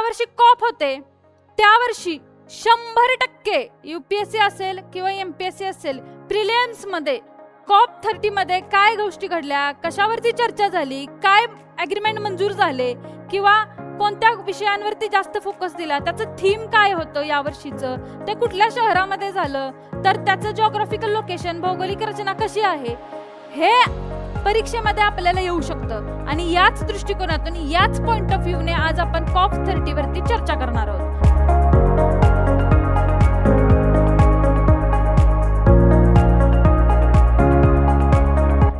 वर्षी कॉप होते त्या वर्षी 100% UPSC असेल किंवा MPSC असेल प्रिलिम्स मध्ये कॉप 30 मध्ये काय गोष्टी घडल्या, कशावरती चर्चा झाली, काय अग्रीमेंट मंजूर झाले किंवा कोणत्या विषयांवरती जास्त फोकस दिला, त्याचं थीम काय होतं या वर्षीचं, ते कुठल्या शहरामध्ये झालं, तर त्याचं जिओग्राफिकल लोकेशन, भौगोलिक रचना कशी आहे, हे परीक्षेमध्ये आपल्याला येऊ शकतं. आणि याच दृष्टिकोनातून याच पॉइंट ऑफ व्ह्यूने आज आपण कॉप 30 वरती चर्चा करणार आहोत.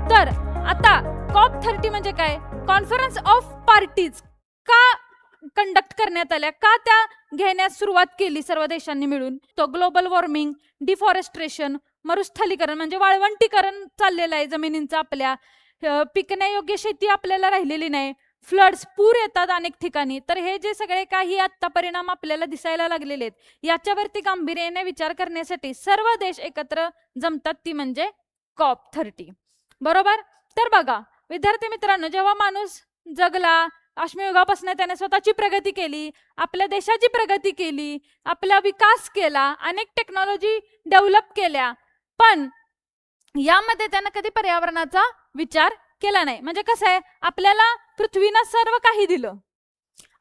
तर आता कॉप 30 म्हणजे काय? कॉन्फरन्स ऑफ पार्टीज का कंडक्ट करण्यात आल्या, का त्या घेण्यास सुरुवात केली सर्व देशांनी मिळून? तो ग्लोबल वॉर्मिंग, डिफॉरेस्ट्रेशन, मरुस्थलीकरण म्हणजे वाळवंटीकरण चाललेलं आहे जमिनींचं, आपल्या पिकण्यायोग्य शेती आपल्याला राहिलेली नाही, फ्लड्स, पूर येतात अनेक ठिकाणी. तर हे जे सगळे काही आता परिणाम आपल्याला दिसायला लागलेले आहेत याच्यावरती गांभीर्याने विचार करण्यासाठी सर्व देश एकत्र जमतात, ती म्हणजे कॉप 30. बरोबर? तर बघा विद्यार्थी मित्रांनो, जेव्हा माणूस जगला, अश्मयुगापासून त्याने स्वतःची प्रगती केली, आपल्या देशाची प्रगती केली, आपला विकास केला, अनेक टेक्नॉलॉजी डेव्हलप केल्या, पण यामध्ये त्यानं कधी पर्यावरणाचा विचार केला नाही. म्हणजे कसं आहे, आपल्याला पृथ्वीनं सर्व काही दिलं,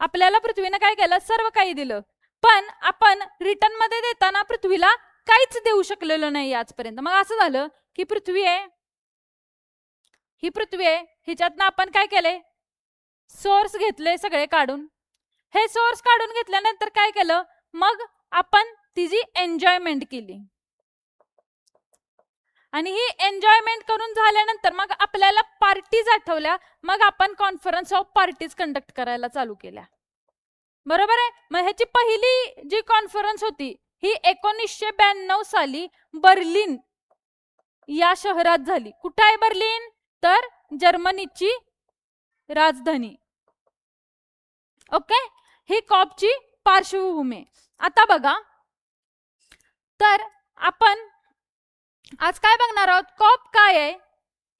आपल्याला पृथ्वीनं काय केलं, सर्व काही दिलं, पण आपण रिटर्न मध्ये देताना पृथ्वीला काहीच देऊ शकलेलो नाही आजपर्यंत. मग असं झालं की पृथ्वी आहे, ही पृथ्वी आहे, हिच्यातनं आपण काय केले, सोर्स घेतले सगळे काढून. हे सोर्स काढून घेतल्यानंतर काय केलं, मग आपण तिची एन्जॉयमेंट केली, आणि ही एन्जॉयमेंट करून झाल्यानंतर मग आपल्याला पार्टीज आठवल्या, मग आपण कॉन्फरन्स ऑफ पार्टीज कंडक्ट करायला चालू केल्या. बरोबर आहे? मग ह्याची पहिली जी कॉन्फरन्स होती ही 1992 साली बर्लिन या शहरात झाली. कुठं आहे बर्लिन? तर जर्मनीची राजधानी. ओके, ही कॉपची पार्श्वभूमी. आता बघा, तर आपण आज काय बघणार आहोत, कॉप काय आहे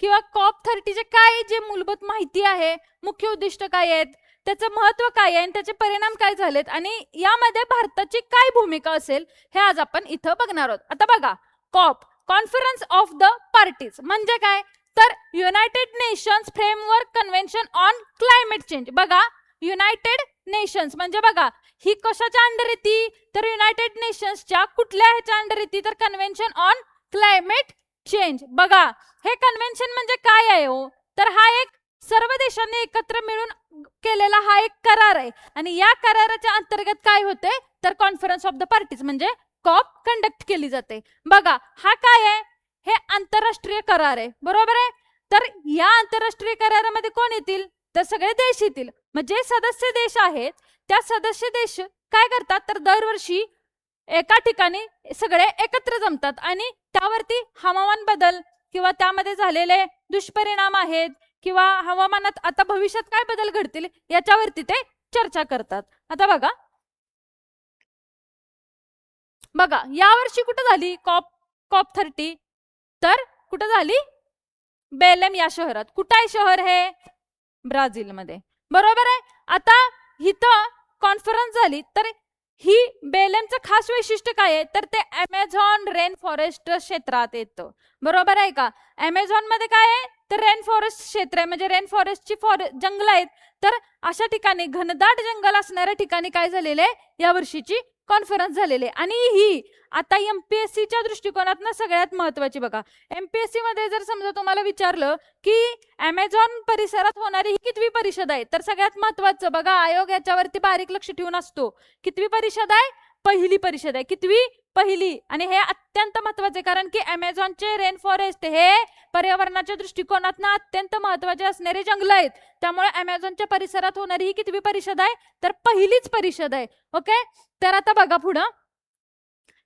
किंवा कॉप 30चे काय जे मूलभूत माहिती आहे, मुख्य उद्दिष्ट काय आहेत, त्याचं महत्व काय आहे आणि त्याचे परिणाम काय झालेत, आणि यामध्ये भारताची काय भूमिका असेल, हे आज आपण इथं बघणार आहोत. आता बघा, COP conference of the parties म्हणजे काय, तर United Nations Framework Convention on Climate Change. बघा, युनायटेड नेशन्स म्हणजे बघा ही कशाच्या अंडर येते, तर युनायटेड नेशन्सच्या कुठल्या ह्याच्या अंडर येते, तर कन्व्हेन्शन ऑन क्लायमेट चेंज. बघा, हे कन्व्हेन्शन म्हणजे काय आहे हो, तर हा एक सर्व देशांनी एकत्र मिळून केलेला हा एक करार आहे, आणि या कराराच्या अंतर्गत काय होते, तर कॉन्फरन्स ऑफ द पार्टीज म्हणजे कॉप कंडक्ट केली जाते. बघा, हा काय आहे, हे आंतरराष्ट्रीय करार आहे. बरोबर आहे? तर या आंतरराष्ट्रीय करारामध्ये कोण येतील, तर सगळे देश येतील. म्हणजे सदस्य देश आहेत, त्या सदस्य देश काय करतात, तर दरवर्षी एका ठिकाणी सगळे एकत्र जमतात आणि त्यावरती हवामान बदल किंवा त्यामध्ये झालेले दुष्परिणाम आहेत किंवा हवामानात आता भविष्यात काय बदल घडतील याच्यावरती ते चर्चा करतात. आता बघा, बघा यावर्षी कुठं झाली कॉप 30, तर कुठं झाली, बेलेम या शहरात. कुठं आहे शहर, हे ब्राझील मध्ये. बरोबर आहे? आता इथं कॉन्फरन्स झाली, तर ही बेलेमचं खास वैशिष्ट्य काय आहे, तर ते अमेझॉन रेन फॉरेस्ट क्षेत्रात येतं. बरोबर आहे का? अमेझॉन मध्ये काय आहे, तर रेन फॉरेस्ट क्षेत्र आहे, म्हणजे रेन फॉरेस्टची जंगल आहेत. तर अशा ठिकाणी घनदाट जंगल असणाऱ्या ठिकाणी काय झालेले या वर्षीची कॉन्फरन्स झालेले. आणि ही आता MPSCच्या दृष्टिकोनातून सगळ्यात महत्वाची. बघा, MPSC मध्ये जर समजा तुम्हाला विचारलं की अमेझॉन परिसरात होणारी ही कितवी परिषद आहे, तर सगळ्यात महत्वाचं बघा, आयोग याच्यावरती बारीक लक्ष ठेवून असतो. कितवी परिषद आहे, पहिली परिषद आहे. कितवी, पहिली. आणि हे अत्यंत महत्वाचे, कारण की अमेझॉनचे रेन फॉरेस्ट हे पर्यावरणाच्या दृष्टिकोनातून अत्यंत महत्वाचे असणारे जंगल आहेत. त्यामुळे अमेझॉनच्या परिसरात होणारी ही कितवी परिषद आहे, तर पहिलीच परिषद आहे. ओके, तर आता बघा पुढं,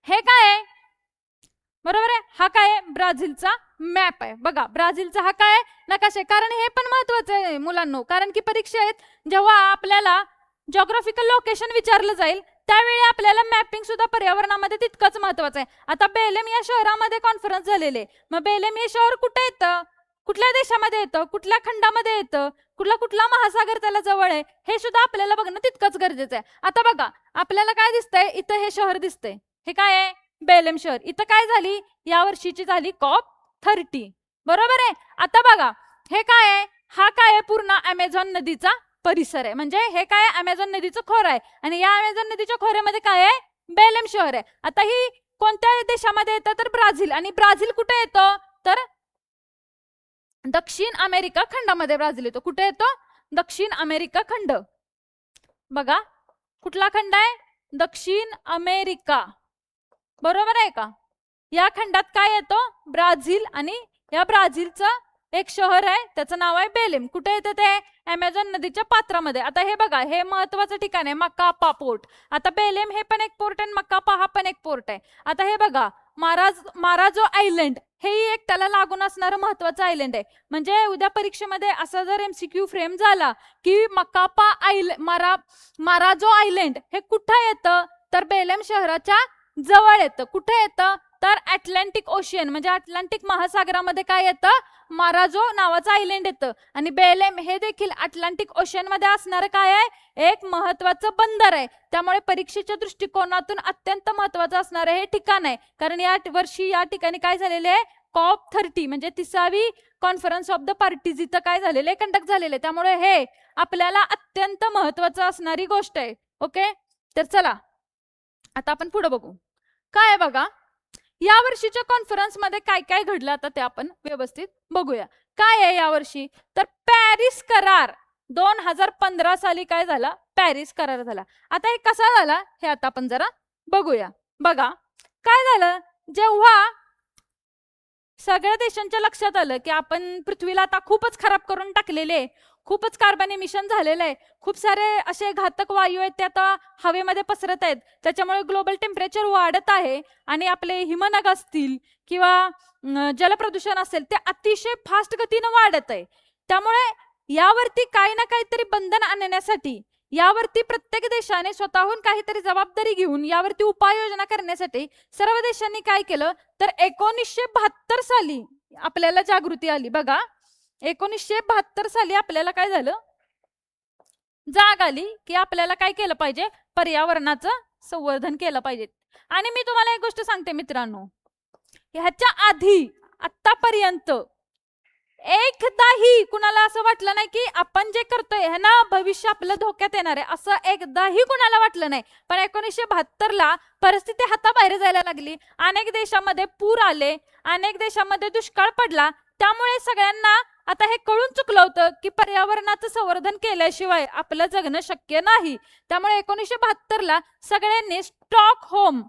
हे काय आहे, बरोबर आहे, हा काय आहे, ब्राझीलचा मॅप आहे. बघा, ब्राझीलचा हा काय आहे, नकाशा आहे. कारण हे पण महत्वाचं आहे मुलांनो, कारण की परीक्षेत जेव्हा आपल्याला जिओग्राफिकल लोकेशन विचारलं जाईल त्यावेळी आपल्याला मॅपिंग सुद्धा पर्यावरणामध्ये तितकंच महत्वाचं आहे. आता बेलेम या शहरामध्ये कॉन्फरन्स झालेले, मग बेलेम हे शहर कुठे येतं, कुठल्या देशामध्ये येतं, कुठल्या खंडामध्ये येतं, कुठला कुठला महासागर त्याला जवळ आहे, हे सुद्धा आपल्याला बघणं तितकंच गरजेचं आहे. आता बघा, आपल्याला काय दिसतंय, इथं हे शहर दिसतंय, हे काय आहे, बेलेम शहर. इथं काय झाली, या वर्षीची झाली COP30, बरोबर आहे. आता बघा, हे काय आहे, हा काय आहे, पूर्ण अमेझॉन नदीचा परिसर आहे. म्हणजे हे काय, अमेझॉन नदीचं खोरं आहे, आणि या अमेझॉन नदीच्या खोऱ्यामध्ये काय आहे, बेलेम शहर आहे. आता ही कोणत्या देशामध्ये येतं, तर ब्राझील. आणि ब्राझील कुठे येतं, तर दक्षिण अमेरिका खंडामध्ये ब्राझील येतो. कुठे येतो, दक्षिण अमेरिका खंड. बघा, कुठला खंड आहे, दक्षिण अमेरिका, बरोबर आहे का. या खंडात काय येतो, ब्राझील. आणि या ब्राझीलचं एक शहर आहे, त्याचं नाव आहे बेलेम. कुठे येतं ते, अमेझॉन नदीच्या पात्रामध्ये. आता हे बघा, हे महत्वाचं ठिकाण आहे, मकापा पोर्ट. आता बेलेम हे पण एक पोर्ट आहे, मकापा हा पण एक पोर्ट आहे. आता हे बघा, माराजो आयलंड हे एक त्याला लागून असणारं महत्वाचं आयलंड आहे. म्हणजे उद्या परीक्षेमध्ये असा जर MCQ फ्रेम झाला की मकापा माराजो आयलंड हे कुठं येतं, तर बेलेम शहराच्या जवळ येतं. कुठे येतं, तर अटलांटिक ओशियन म्हणजे अटलांटिक महासागरामध्ये काय येतं, माराजो नावाचं आयलंड येतं. आणि बेलेम हे देखील अटलांटिक ओशियन मध्ये असणारं काय आहे, एक महत्वाचं बंदर आहे. त्यामुळे परीक्षेच्या दृष्टिकोनातून अत्यंत महत्वाचं असणारं हे ठिकाण आहे. कारण या वर्षी या ठिकाणी काय झालेले आहे, COP30 म्हणजे 30वी कॉन्फरन्स ऑफ द पार्टीज इथं काय झालेले, कंडक्ट झालेले. त्यामुळे हे आपल्याला अत्यंत महत्वाचं असणारी गोष्ट आहे. ओके, तर चला आता आपण पुढे बघू. काय बघा, या वर्षीच्या कॉन्फरन्स मध्ये काय काय घडलं, आता ते आपण व्यवस्थित बघूया. काय आहे या वर्षी, तर पॅरिस करार 2015 साली काय झाला, पॅरिस करार झाला. आता हे कसा झाला हे आता आपण जरा बघूया. बघा, काय झालं, जेव्हा सगळ्या देशांच्या लक्षात आलं की आपण पृथ्वीला आता खूपच खराब करून टाकलेले, खूपच कार्बन इमिशन झालेलं आहे, खूप सारे असे घातक वायू आहेत ते आता हवेमध्ये पसरत आहेत, त्याच्यामुळे ग्लोबल टेम्परेचर वाढत आहे आणि आपले हिमनग असतील किंवा जलप्रदूषण असेल ते अतिशय फास्ट गतीनं वाढत आहे. त्यामुळे यावरती काही ना काहीतरी बंधन आणण्यासाठी, यावरती प्रत्येक देशाने स्वतःहून काहीतरी जबाबदारी घेऊन यावरती उपाययोजना करण्यासाठी सर्व देशांनी काय केलं, तर 1972 साली आपल्याला जागृती आली. बघा, 1972 साली आपल्याला काय झालं, जाग आली की आपल्याला काय केलं पाहिजे, पर्यावरणाचं संवर्धन केलं पाहिजे. आणि मी तुम्हाला एक गोष्ट सांगते मित्रांनो, ह्याच्या आधी आतापर्यंत एकदाही कुणाला असं वाटलं नाही की आपण जे करतोय हे ना भविष्य आपलं धोक्यात येणार आहे, असं एकदाही कुणाला वाटलं नाही. पण 1972 ला परिस्थिती हाताबाहेर जायला लागली, अनेक देशामध्ये पूर आले, अनेक देशामध्ये दुष्काळ पडला. त्यामुळे सगळ्यांना आता हे कळून चुकलं होतं की पर्यावरणाचं संवर्धन केल्याशिवाय आपलं जगणं शक्य नाही. त्यामुळे 1972 ला सगळ्यांनी स्टॉकहोम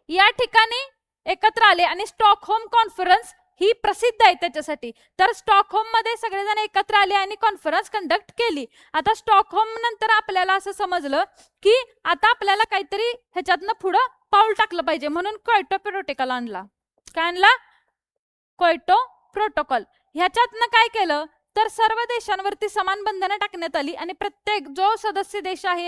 या ठिकाणी एकत्र आले आणि स्टॉकहोम कॉन्फरन्स ही प्रसिद्ध आहे त्याच्यासाठी. तर स्टॉकहोम मध्ये सगळेजण एकत्र आले आणि कॉन्फरन्स कंडक्ट केली. आता स्टॉकहोम नंतर आपल्याला असं समजलं की आता आपल्याला काहीतरी ह्याच्यातनं पुढं पाऊल टाकलं पाहिजे, म्हणून क्योटो प्रोटोकॉल आणला. काय आणला, क्योटो प्रोटोकॉल. ह्याच्यातनं काय केलं, तर सर्व देशांवरती समान बंधनं टाकण्यात आली आणि प्रत्येक जो सदस्य देश आहे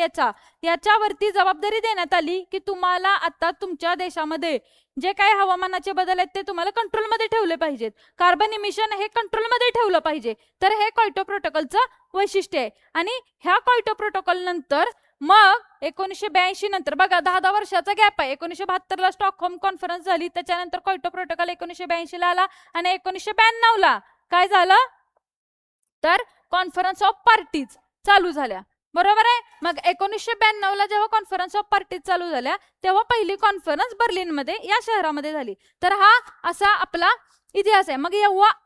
याच्यावरती जबाबदारी देण्यात आली की तुम्हाला आता तुमच्या देशामध्ये जे काही हवामानाचे बदल आहेत ते तुम्हाला कंट्रोलमध्ये ठेवले पाहिजेत, कार्बन इमिशन हे कंट्रोलमध्ये ठेवलं पाहिजे. तर हे क्योटो प्रोटोकॉलचं वैशिष्ट्य आहे. आणि ह्या क्योटो प्रोटोकॉल नंतर मग 1982 नंतर बघा 10 वर्षाचा गॅप आहे. 1972 ला स्टॉकहोम कॉन्फरन्स झाली, त्याच्यानंतर क्योटो प्रोटोकॉल 1982 ला आला आणि 1992 ला काय झालं, तर कॉन्फरन्स ऑफ पार्टीज चालू झाल्या. बरोबर आहे. मग 1992 ला जेव्हा कॉन्फरन्स ऑफ पार्टीज चालू झाल्या तेव्हा पहिली कॉन्फरन्स बर्लिन मध्ये या शहरामध्ये झाली. तर हा असा आपला इतिहास आहे. मग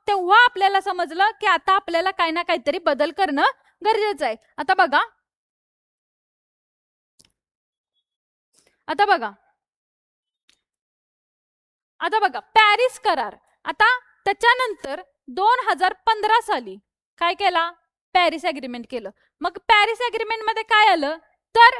तेव्हा आपल्याला समजलं की आता आपल्याला काही ना काहीतरी बदल करणं गरजेचं आहे. आता बघा पॅरिस करार. आता त्याच्यानंतर 2015 साली काय केला, पॅरिस अग्रीमेंट केलं. मग पॅरिस अग्रीमेंट मध्ये काय आलं, तर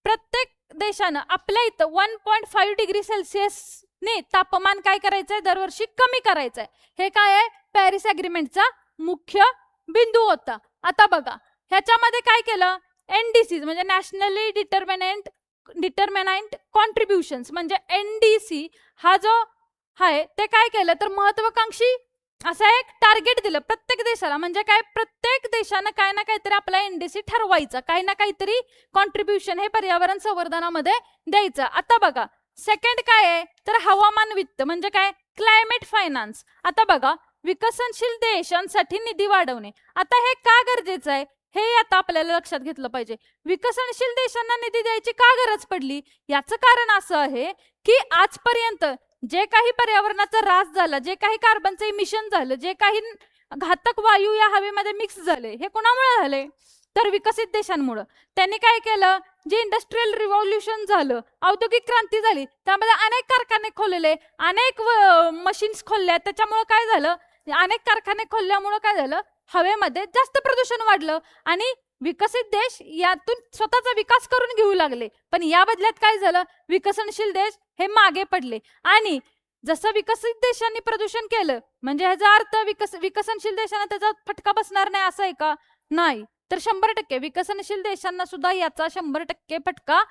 प्रत्येक देशानं आपल्या इथं 1.5 डिग्री सेल्सिअस ने तापमान काय करायचंय, दरवर्षी कमी करायचंय. हे काय आहे, पॅरिस अग्रीमेंटचा मुख्य बिंदू होता. आता बघा ह्याच्यामध्ये काय केलं, NDC म्हणजे नॅशनली डिटर्मिनाइंट कॉन्ट्रीब्युशन्स म्हणजे NDC हा जो आहे ते काय केलं, तर महत्वाकांक्षी असं एक टार्गेट दिलं प्रत्येक देशाला. म्हणजे काय, प्रत्येक देशानं काय ना काहीतरी आपला एनडीसी ठरवायचा, काही ना काहीतरी कॉन्ट्रीब्युशन हे पर्यावरण संवर्धनामध्ये द्यायचं. आता बघा सेकंड काय आहे, तर हवामान वित्त म्हणजे काय, क्लायमेट फायनान्स. आता बघा विकसनशील देशांसाठी निधी वाढवणे. आता हे का गरजेचं आहे हे आता आपल्याला लक्षात घेतलं पाहिजे. विकसनशील देशांना निधी द्यायची का गरज पडली, याचं कारण असं आहे की आजपर्यंत जे काही पर्यावरणाचा ऱ्हास झाला, जे काही कार्बनचं इमिशन झालं, जे काही घातक वायू या हवेमध्ये मिक्स झाले, हे कोणामुळे झाले, तर विकसित देशांमुळे. त्यांनी काय केलं, जे इंडस्ट्रियल रिव्हॉल्युशन झालं, औद्योगिक क्रांती झाली, त्यामध्ये अनेक कारखाने खोलले, अनेक मशीन्स खोलल्या. त्याच्यामुळे काय झालं, अनेक कारखाने खोलल्यामुळे काय झालं, हवेमध्ये जास्त प्रदूषण वाढलं आणि विकसित देश यातून स्वतःचा विकास करून घेऊ लागले. पण या बदल्यात काय झालं, विकसनशील देश हे मागे पडले. आणि जसं विकसित देशांनी प्रदूषण केलं म्हणजे ह्याचा अर्थ विकसनशील देशांना त्याचा फटका बसणार नाही असं आहे का, नाही. तर 100% विकसनशील देशांना सुद्धा याचा 100% फटका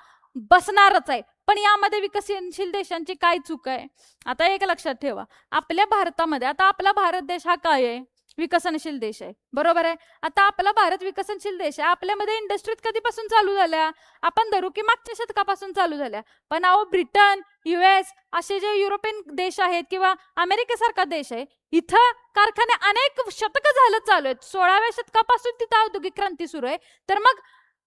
बसणारच आहे. पण यामध्ये विकसनशील देशांची काय चूक आहे, आता एक लक्षात ठेवा. आपल्या भारतामध्ये, आता आपला भारत देश हा काय आहे, विकसनशील देश आहे, बरोबर आहे. आता आपला भारत विकसनशील देश आहे. आपल्यामध्ये इंडस्ट्रीज कधीपासून चालू झाल्या, आपण धरू की मागच्या शतकापासून चालू झाल्या. पण अहो ब्रिटन, US असे जे युरोपियन देश आहेत किंवा अमेरिकेसारखा देश आहे, इथं कारखाने अनेक शतक झालं चालू आहेत. 16व्या शतकापासून तिथं औद्योगिक क्रांती सुरू आहे. तर मग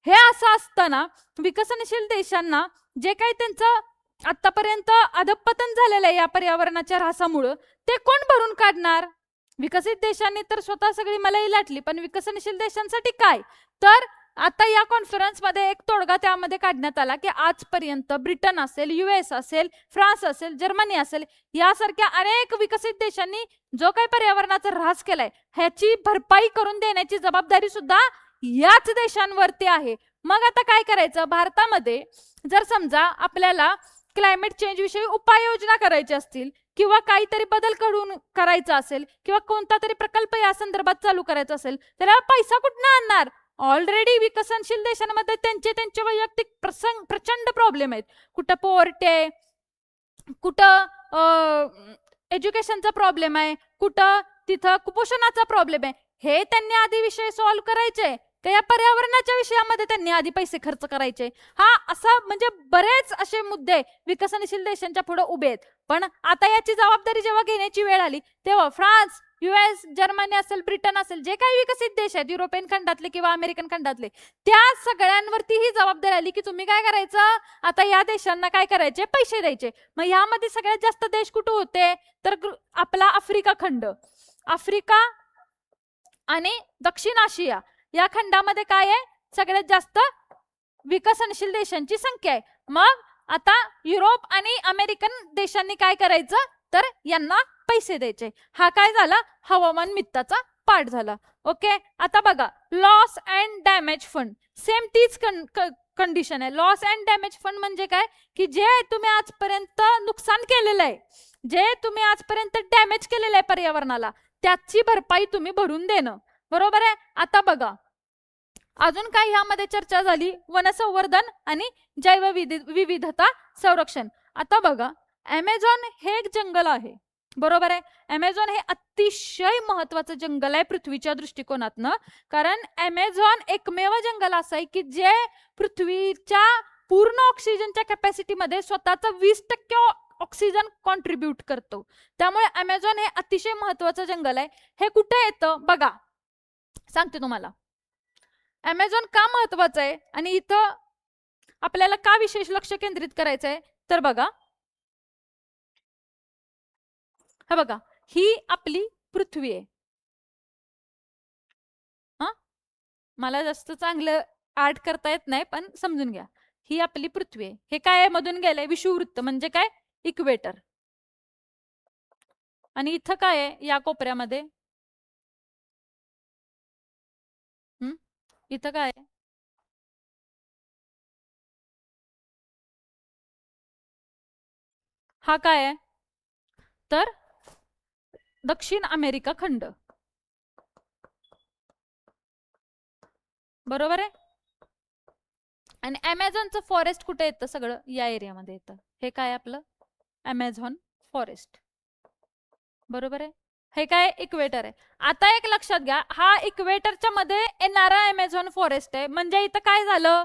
हे असं असताना विकसनशील देशांना जे काही त्यांचं आतापर्यंत अधपतन झालेलं आहे या पर्यावरणाच्या ऱ्हासामुळं, ते कोण भरून काढणार. विकसित देशांनी तर स्वतः सगळी मलाई लाटली, पण विकसनशील देशांसाठी काय. तर आता या कॉन्फरन्समध्ये एक तोडगा त्यामध्ये काढण्यात आला की आजपर्यंत ब्रिटन असेल, US असेल, फ्रान्स असेल, जर्मनी असेल, यासारख्या अनेक विकसित देशांनी जो काही पर्यावरणाचा ऱ्हास केलाय ह्याची भरपाई करून देण्याची जबाबदारी सुद्धा याच देशांवरती आहे. मग आता काय करायचं, भारतामध्ये जर समजा आपल्याला क्लायमेट चेंज विषयी उपाययोजना करायची असतील किंवा काहीतरी बदल करून करायचा असेल किंवा कोणता तरी प्रकल्प या संदर्भात चालू करायचा असेल, तर पैसा कुठनं आणणार. ऑलरेडी विकसनशील देशांमध्ये त्यांचे वैयक्तिक प्रचंड प्रॉब्लेम आहेत. कुठं पोवर्टी आहे, कुठं एज्युकेशनचा प्रॉब्लेम आहे, कुठं तिथं कुपोषणाचा प्रॉब्लेम आहे. हे त्यांनी आधी विषय सॉल्व्ह करायचे का या पर्यावरणाच्या विषयामध्ये त्यांनी आधी पैसे खर्च करायचे. हा असा म्हणजे बरेच असे मुद्दे विकसनशील देशांच्या पुढे उभे आहेत. पण आता याची जबाबदारी जेव्हा घेण्याची वेळ आली तेव्हा फ्रान्स, US, जर्मनी असेल, ब्रिटन असेल, जे काही विकसित देश आहेत युरोपियन खंडातले किंवा अमेरिकन खंडातले, त्या सगळ्यांवरती ही जबाबदारी आली की तुम्ही काय करायचं, आता या देशांना काय करायचे, पैसे द्यायचे. मग यामध्ये सगळ्यात जास्त देश कुठे होते, तर आपला आफ्रिका खंड, आफ्रिका आणि दक्षिण आशिया या खंडामध्ये काय आहे, सगळ्यात जास्त विकसनशील देशांची संख्या आहे. मग आता युरोप आणि अमेरिकन देशांनी काय करायचं, तर यांना पैसे द्यायचे. हा काय झाला, हवामान मित्ताचा पाठ झाला. ओके, आता बघा loss and damage fund, same तीच कंडिशन आहे. लॉस अँड डॅमेज फंड म्हणजे काय, की जे तुम्ही आजपर्यंत नुकसान केलेलं आहे, जे तुम्ही आजपर्यंत डॅमेज केलेलं आहे पर्यावरणाला, त्याची भरपाई तुम्ही भरून देणं, बरोबर आहे. आता बघा अजून काय ह्यामध्ये चर्चा झाली, वनसंवर्धन आणि जैवविविधता संरक्षण. आता बघा अमेझॉन हे एक जंगल आहे, बरोबर आहे. अमेझॉन हे अतिशय महत्वाचं जंगल आहे पृथ्वीच्या दृष्टिकोनातनं. कारण अमेझॉन एकमेव जंगल असं आहे की जे पृथ्वीच्या पूर्ण ऑक्सिजनच्या कॅपॅसिटीमध्ये स्वतःचा 20% ऑक्सिजन कॉन्ट्रीब्यूट करतो. त्यामुळे अमेझॉन हे अतिशय महत्वाचं जंगल आहे. हे कुठे येतं बघा, सांगते तुम्हाला. अमेझॉन का महत्वाचं आहे आणि इथं आपल्याला का विशेष लक्ष केंद्रित करायचं आहे, तर बघा हा बघा ही आपली पृथ्वी आहे. हा मला जास्त चांगलं आर्ट करता येत नाही पण समजून घ्या, ही आपली पृथ्वी आहे. हे काय मधून गेलंय, विषुववृत्त म्हणजे काय, इक्वेटर. आणि इथं काय आहे या कोपऱ्यामध्ये, इथं काय आहे, हा काय आहे, तर दक्षिण अमेरिका खंड, बरोबर आहे. आणि अमेझॉनचं फॉरेस्ट कुठे येतं, सगळं या एरियामध्ये येतं. हे काय आपलं अमेझॉन फॉरेस्ट, बरोबर आहे. हे काय इक्वेटर आहे. आता एक लक्षात घ्या, हा इक्वेटरच्या मध्ये येणारा अमेझॉन फॉरेस्ट आहे. म्हणजे इथं काय झालं,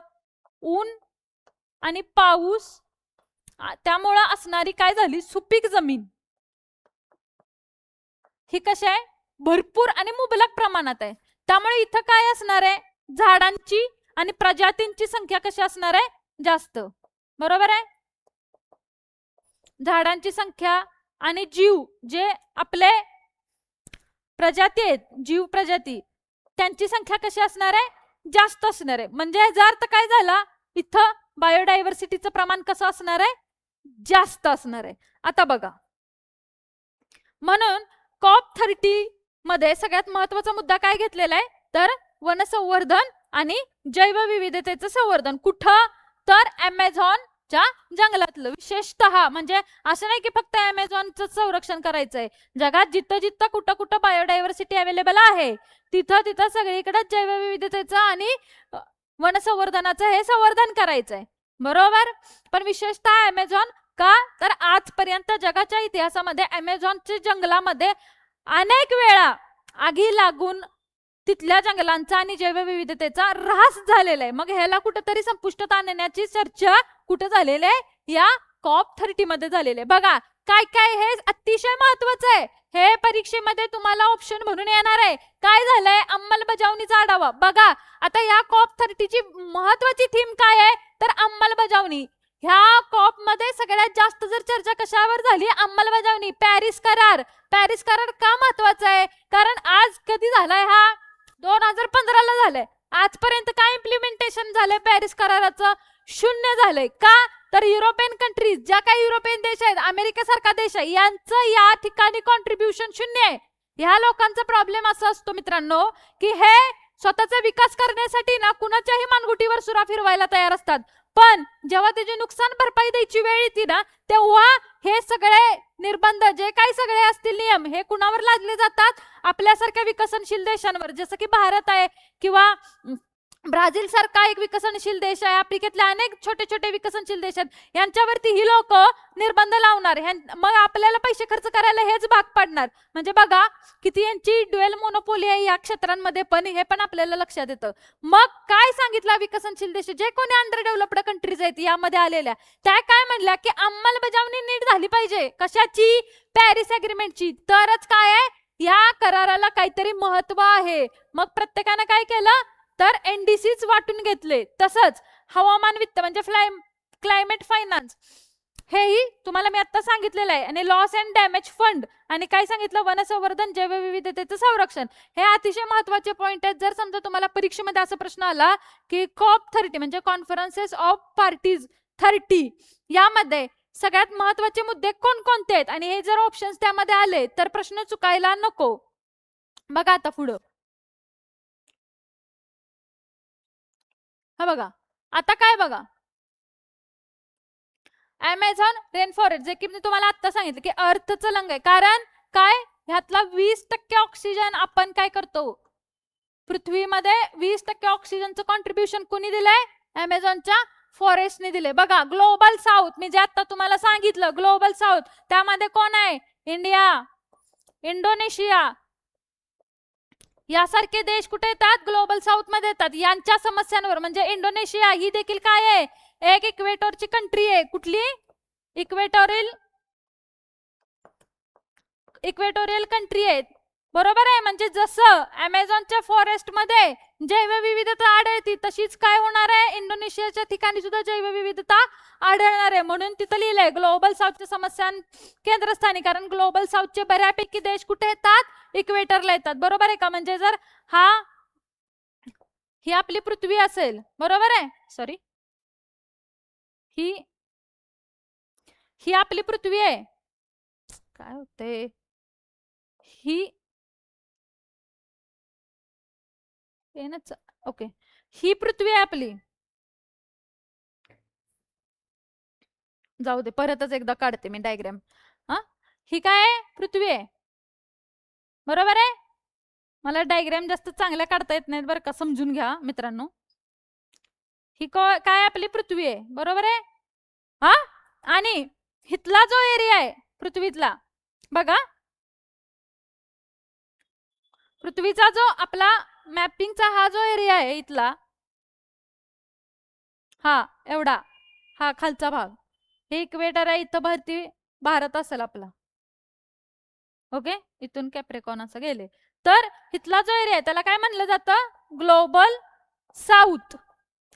ऊन आणि पाऊस त्यामुळं असणारी काय झाली, सुपीक जमीन ही कशी आहे, भरपूर आणि मुबलक प्रमाणात आहे. त्यामुळे इथं काय असणार आहे, झाडांची आणि प्रजातींची संख्या कशी असणार आहे, जास्त. बरोबर आहे. झाडांची संख्या आणि जीव जे आपले प्रजाती आहेत, जीव प्रजाती, त्यांची संख्या कशी असणार आहे, जास्त असणार आहे. म्हणजे याचा अर्थ काय झाला, इथं बायोडायव्हर्सिटीचं प्रमाण कसं असणार आहे, जास्त असणार आहे. आता बघा, म्हणून COP30 मध्ये सगळ्यात महत्वाचा मुद्दा काय घेतलेला आहे, तर वनसंवर्धन आणि जैवविविधतेचं संवर्धन. कुठं, तर अमेझॉनच्या जंगलातलं. विशेषतः म्हणजे असं नाही की फक्त अमेझॉनचं संरक्षण करायचंय, जगात जिथं जिथं कुठं कुठं बायोडायव्हर्सिटी अवेलेबल आहे तिथं तिथं सगळीकडे जैवविविधतेचं आणि वनसंवर्धनाचं हे संवर्धन करायचंय. बरोबर. पण विशेषतः अमेझॉन का, तर आजपर्यंत जगाच्या इतिहासामध्ये अमेझॉनच्या जंगलामध्ये अनेक वेळा आगी लागून तिथल्या जंगलांचा आणि जैवविविधतेचा ऱ्हास झालेला आहे. मग ह्याला कुठेतरी संपुष्टात आणण्याची चर्चा कुठे झालेली आहे, या COP30 मध्ये झालेली आहे. बघा काय काय, हे अतिशय महत्वाचं आहे. हे परीक्षेमध्ये तुम्हाला ऑप्शन म्हणून येणार आहे. काय झालंय, अंमलबजावणीचा आढावा. बघा आता या COP30 ची महत्वाची थीम काय आहे, तर अंमलबजावणी. ह्या COP मध्ये सगळ्यात जास्त जर चर्चा कशावर झाली, अंमलबजावणी. पॅरिस करार. पॅरिस करार का महत्वाचा आहे, कारण आज कधी झालाय हा, 2015 झालंय. आजपर्यंत काय इम्प्लिमेंटेशन झालंय पॅरिस कराराचं, 0 झालंय. का, तर युरोपियन कंट्रीज, ज्या काही युरोपियन देश आहेत, अमेरिकेसारखा देश आहे, यांचं या ठिकाणी कॉन्ट्रीब्युशन 0 आहे. ह्या लोकांचा प्रॉब्लेम असा असतो मित्रांनो, की हे स्वतःचा विकास करण्यासाठी ना कुणाच्याही मानगुटीवर सुरा फिरवायला तयार असतात, पण जेव्हा त्याची नुकसान भरपाई द्यायची वेळ येते ना, तेव्हा हे सगळे निर्बंध जे काही सगळे असतील नियम, हे कुणावर लादले जातात, आपल्यासारख्या विकसनशील देशांवर. जसं की भारत आहे किंवा ब्राझील सारखा एक विकसनशील देश आहे, आफ्रिकेतले अनेक छोटे छोटे विकसनशील देश आहेत, यांच्यावरती ही लोक निर्बंध लावणार. मग आपल्याला पैसे खर्च करायला हेच भाग पडणार. म्हणजे बघा किती यांची ड्युअल मोनोपोली आहे या क्षेत्रांमध्ये, पण हे पण आपल्याला लक्षात येतं. मग काय सांगितलं, विकसनशील देश जे कोणी अंडर डेव्हलप्ड कंट्रीज आहेत यामध्ये आलेल्या, त्या काय म्हणल्या की अंमलबजावणी नीट झाली पाहिजे. कशाची, पॅरिस अग्रीमेंटची. तरच काय आहे, या कराराला काहीतरी महत्व आहे. मग प्रत्येकाने काय केलं, तर NDCच वाटून घेतले. तसंच हवामान वित्त म्हणजे क्लायमेट फायनान्स, हेही तुम्हाला मी आता सांगितलेलं आहे. आणि लॉस अँड डॅमेज फंड, आणि काय सांगितलं, वनसंवर्धन जैवविविधतेचं संरक्षण. हे अतिशय महत्वाचे पॉइंट आहेत. जर समजा तुम्हाला परीक्षेमध्ये असा प्रश्न आला की COP30 म्हणजे कॉन्फरन्सेस ऑफ पार्टीज 30, यामध्ये सगळ्यात महत्वाचे मुद्दे कोणकोणते आहेत, आणि हे जर ऑप्शन्स त्यामध्ये आले तर प्रश्न चुकायला नको. बघा आता पुढं, हा बघा आता काय, बघा अमेझॉन रेन फॉरेस्ट, जे की मी तुम्हाला आता सांगितलं की अर्थचं लंग आहे. कारण काय, ह्यातला 20% ऑक्सिजन आपण काय करतो, पृथ्वीमध्ये 20% ऑक्सिजनचं कॉन्ट्रीब्युशन कोणी दिलंय, अमेझॉनच्या फॉरेस्टने दिले. बघा ग्लोबल साऊथ, मी जे आता तुम्हाला सांगितलं ग्लोबल साऊथ, त्यामध्ये कोण आहे, इंडिया, इंडोनेशिया यासारखे देश कुठे येतात, ग्लोबल साऊथ मध्ये येतात. यांच्या समस्यांवर, म्हणजे इंडोनेशिया ही देखील काय आहे, एक इक्वेटरची कंट्री आहे. कुठली, इक्वेटोरियल कंट्री आहे. बरोबर आहे. म्हणजे जसं अमेझॉनच्या फॉरेस्ट मध्ये जैवविविधता आढळती, तशीच काय होणार आहे, इंडोनेशियाच्या ठिकाणी सुद्धा जैवविविधता आढळणार आहे. म्हणून तिथं लिहिलंय ग्लोबल साऊथच्या समस्यां केंद्रस्थानी. कारण ग्लोबल साऊथचे बऱ्यापैकी देश कुठे येतात, इक्वेटरला येतात. बरोबर आहे का. म्हणजे जर ही आपली पृथ्वी असेल, बरोबर आहे, सॉरी, ही आपली पृथ्वी आहे, काय होते, ही ओके, ही पृथ्वी आहे आपली. जाऊ दे, परतच एकदा काढते मी डायग्राम. ही काय पृथ्वी आहे, बरोबर आहे. मला डायग्राम जास्त चांगल्या काढता येत नाहीत बरं का, समजून घ्या मित्रांनो. ही काय आपली पृथ्वी आहे, बरोबर आहे. आणि हितला जो एरिया आहे पृथ्वीतला, बघा पृथ्वीचा जो आपला मॅपिंगचा हा जो एरिया आहे इथला, हा एवढा, हा खालचा भाग, हे इक्वेटर आहे, इथं भरती भारत असेल आपला. ओके, इथून कॅप्रिकॉर्न असं गेले तर इथला जो एरिया आहे त्याला काय म्हणलं जातं? Global south.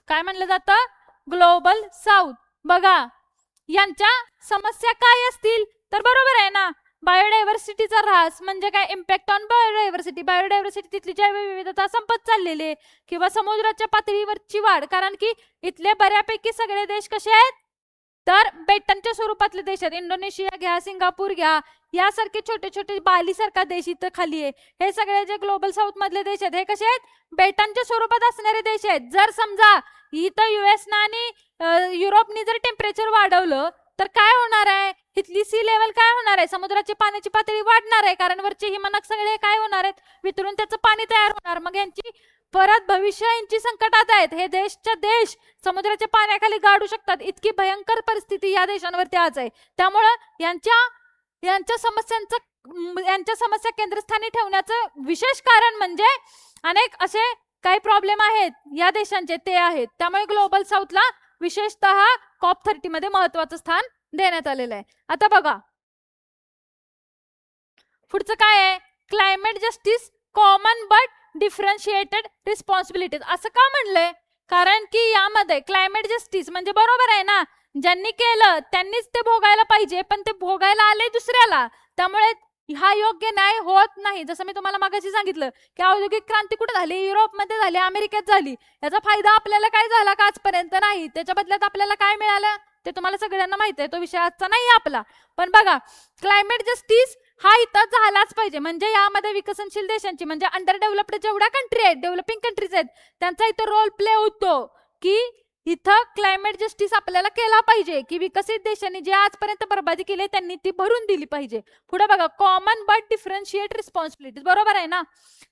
काय म्हणलं जातं? Global south. बघा यांच्या समस्या काय असतील तर बरोबर आहे ना, बायोडायव्हर्सिटीचा ऱ्हास म्हणजे काय? Impact on biodiversity. बायोडायव्हर्सिटी तिथली जैवविविधता संपत चाललेली आहे, किंवा समुद्राच्या पातळीवरची वाढ, कारण की इथले बऱ्यापैकी सगळे देश कसे आहेत तर बेटांच्या स्वरूपातले देश आहेत. इंडोनेशिया घ्या, सिंगापूर घ्या, यासारखे छोटे छोटे बाली सारखा देश इथं खाली आहे. हे सगळे जे ग्लोबल साऊथ मधले देश आहेत हे कसे आहेत? बेटांच्या स्वरूपात असणारे देश आहेत. जर समजा इथं युएस ना आणि युरोपनी जर टेम्परेचर वाढवलं तर काय होणार आहे? इथली सी लेवल काय होणार आहे? समुद्राची पाण्याची पातळी वाढणार आहे, कारण वरचे हिमनग सगळे काय होणार आहेत? वितळून त्याचं पाणी तयार होणार. मग यांची परत भविष्य यांची संकटात आहेत. हे देशच्या देश समुद्राच्या पाण्याखाली गाडू शकतात, इतकी भयंकर परिस्थिती या देशांवरती आज आहे. त्यामुळं यांच्या समस्या केंद्रस्थानी ठेवण्याचं विशेष कारण म्हणजे अनेक असे काही प्रॉब्लेम आहेत या देशांचे, ते आहेत. त्यामुळे ग्लोबल साऊथला विशेषतः COP30 मध्ये महत्वाचं स्थान देण्यात आलेलं आहे. आता बघा पुढचं काय आहे? Climate justice common but differentiated responsibilities. असं का म्हणलंय? कारण की यामध्ये क्लायमेट जस्टिस म्हणजे बरोबर आहे ना, ज्यांनी केलं त्यांनीच ते भोगायला पाहिजे, पण ते भोगायला आले दुसऱ्याला, त्यामुळे हा योग्य न्याय होत नाही. जसं मी तुम्हाला मागाशी सांगितलं की औद्योगिक क्रांती कुठे झाली? युरोपमध्ये झाली, अमेरिकेत झाली. याचा फायदा आपल्याला काय झाला का? आजपर्यंत नाही. त्याच्या बदल्यात आपल्याला काय मिळालं ते तुम्हाला सगळ्यांना माहिती आहे, तो विषय आजचा नाही आपला. पण बघा क्लायमेट जस्टिस हा इथं झालाच पाहिजे. म्हणजे यामध्ये विकसनशील देशांची म्हणजे अंडर डेव्हलप्ड जेवढ्या कंट्री आहेत, डेव्हलपिंग कंट्रीज आहेत, त्यांचा इथं रोल प्ले होतो की इथं क्लायमेट जस्टिस आपल्याला केला पाहिजे, की विकसित देशांनी जे आजपर्यंत बर्बादी केली त्यांनी ती भरून दिली पाहिजे. पुढे बघा कॉमन बट डिफरन्शिएट रिस्पॉन्सिबिलिटीज. बरोबर आहे ना,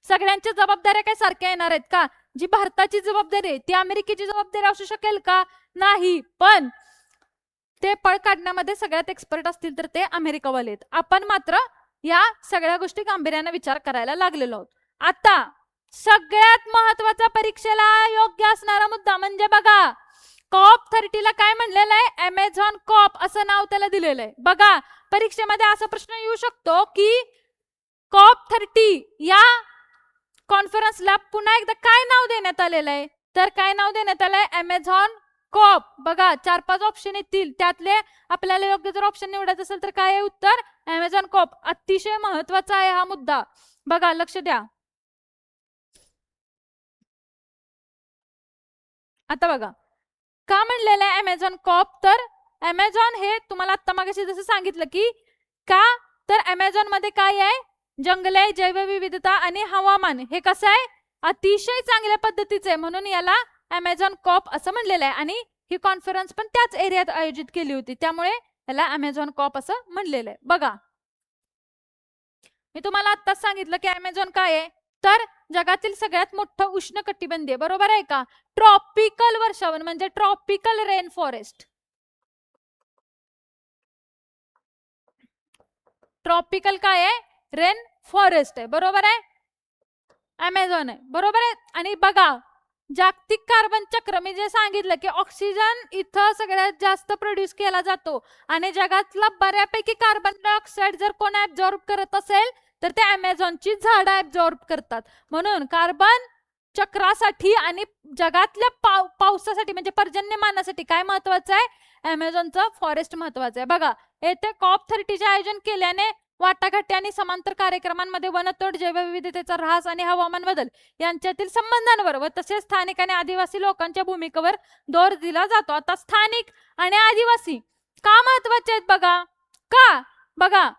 सगळ्यांच्या जबाबदाऱ्या काय सारख्या येणार आहेत का? जी भारताची जबाबदारी आहे ती अमेरिकेची जबाबदारी असू शकेल का? नाही. पण ते पळ काढण्यामध्ये सगळ्यात एक्सपर्ट असतील तर ते अमेरिकावाले आहेत. आपण मात्र या सगळ्या गोष्टी गांभीर्याने विचार करायला लागलेलो आहोत. आता सगळ्यात महत्वाचा परीक्षेला योग्य असणारा मुद्दा म्हणजे बघा COP30 ला काय म्हणलेलं आहे? अमेझॉन कॉप असं नाव त्याला दिलेलं आहे. बघा परीक्षेमध्ये असा प्रश्न येऊ शकतो की COP30 या कॉन्फरन्सला पुन्हा एकदा काय नाव देण्यात आलेलं आहे? तर काय नाव देण्यात आलंय? Amazon COP. बघा 4-5 ऑप्शन येतील, त्यातले आपल्याला योग्य जर ऑप्शन निवडायचं असेल तर काय आहे उत्तर? Amazon COP. अतिशय महत्वाचा आहे हा मुद्दा. बघा लक्ष द्या. आता बघा का म्हणलेलं आहे अमेझॉन कॉप? तर अमेझॉन हे तुम्हाला आता मागाशी जसं सांगितलं की का, तर अमेझॉन मध्ये काय आहे? जंगले, जैवविविधता आणि हवामान हे कसं आहे? अतिशय चांगल्या पद्धतीचे आहे, म्हणून याला अमेझॉन कॉप असं म्हणलेलं आहे. आणि ही कॉन्फरन्स पण त्याच एरियात आयोजित केली होती, त्यामुळे याला अमेझॉन कॉप असं म्हणलेलं आहे. बघा मी तुम्हाला आत्ताच सांगितलं की अमेझॉन काय आहे? तर जगातील सगळ्यात मोठं उष्णकटिबंधीय, बरोबर आहे का? ट्रॉपिकल वर्षावन म्हणजे ट्रॉपिकल रेन फॉरेस्ट. ट्रॉपिकल काय आहे? रेन फॉरेस्ट आहे, बरोबर आहे? अमेझॉन आहे, बरोबर आहे. आणि बघा जागतिक कार्बन चक्र मी जे सांगितलं की ऑक्सिजन इथं सगळ्यात जास्त प्रोड्यूस केला जातो, आणि जगातला बऱ्यापैकी कार्बन डायऑक्साईड जर कोण ऍब्झॉर्ब करत असेल तर ते अमेझॉनची झाडं ऍब्झॉर्ब करतात. म्हणून कार्बन चक्रासाठी आणि जगातल्या पावसासाठी म्हणजे पर्जन्यमानासाठी काय महत्वाचं आहे? अमेझॉनचं फॉरेस्ट महत्वाचं आहे. बघा येथे COP30 चे आयोजन केल्याने वाटाघाटी आणि समांतर कार्यक्रमांमध्ये वनतोड, जैवविविधतेचा ऱ्हास आणि हवामान बदल यांच्यातील संबंधांवर व तसेच स्थानिक आणि आदिवासी लोकांच्या भूमिकेवर जोर दिला जातो. आता स्थानिक आणि आदिवासी का महत्वाचे आहेत? बघा का, बघा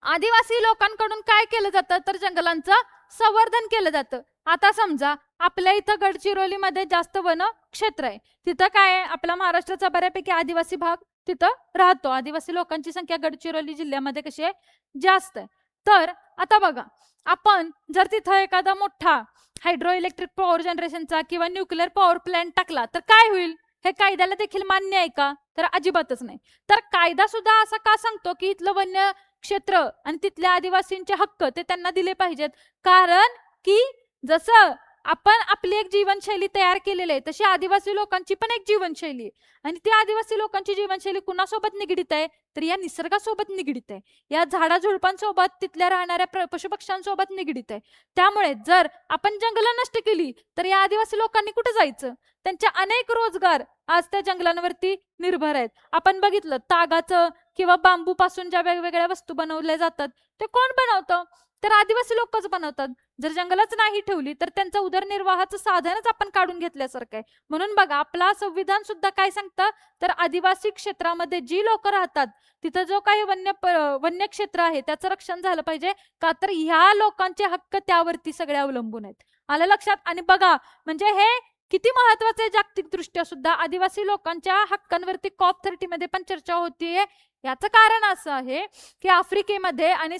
आदिवासी लोकांकडून काय केलं जातं? तर जंगलांचं संवर्धन केलं जातं. आता समजा आपल्या इथं गडचिरोलीमध्ये जास्त वन क्षेत्र आहे, तिथं काय आहे? आपला महाराष्ट्राचा बऱ्यापैकी आदिवासी भाग तिथं राहतो. आदिवासी लोकांची संख्या गडचिरोली जिल्ह्यामध्ये कशी आहे? जास्त आहे. तर आता बघा आपण जर तिथं एखादा मोठा हायड्रो इलेक्ट्रिक पॉवर जनरेशनचा किंवा न्यूक्लिअर पॉवर प्लांट टाकला तर काय होईल? हे कायद्याला देखील मान्य आहे का? तर अजिबातच नाही. तर कायदा सुद्धा असं का सांगतो की इथलं वन्य क्षेत्र आणि तिथल्या आदिवासींचे हक्क ते त्यांना दिले पाहिजेत. कारण की जसं आपण आपली एक जीवनशैली तयार केलेली आहे तशी आदिवासी लोकांची पण एक जीवनशैली आहे. आणि ती आदिवासी लोकांची जीवनशैली कुणासोबत निगडीत आहे तर या निसर्गासोबत निगडीत आहे, या झाडाझुडपांसोबत, तिथल्या राहणाऱ्या पशुपक्ष्यांसोबत निगडीत आहे. त्यामुळे जर आपण जंगलं नष्ट केली तर या आदिवासी लोकांनी कुठे जायचं? त्यांचे अनेक रोजगार आज त्या जंगलांवरती निर्भर आहेत. आपण बघितलं तागाचं किंवा बांबू पासून ज्या वेगवेगळ्या वस्तू बनवल्या जातात ते कोण बनवतं तर आदिवासी लोकच बनवतात. जर जंगलच नाही ठेवली तर त्यांचं उदरनिर्वाहाचं साधनच आपण काढून घेतल्यासारखं आहे. म्हणून बघा आपला संविधान सुद्धा काय सांगतं तर आदिवासी क्षेत्रामध्ये जी लोक राहतात तिथं जो काही वन्य क्षेत्र आहे त्याचं रक्षण झालं पाहिजे, का तर ह्या लोकांचे हक्क त्यावरती सगळे अवलंबून आहेत. आलं लक्षात? आणि बघा म्हणजे हे किती महत्वाचे आहे जागतिक दृष्ट्या सुद्धा. आदिवासी लोकांच्या हक्कांवरती COP30 मध्ये पण चर्चा होतीये. याचं कारण असं आहे की आफ्रिकेमध्ये आणि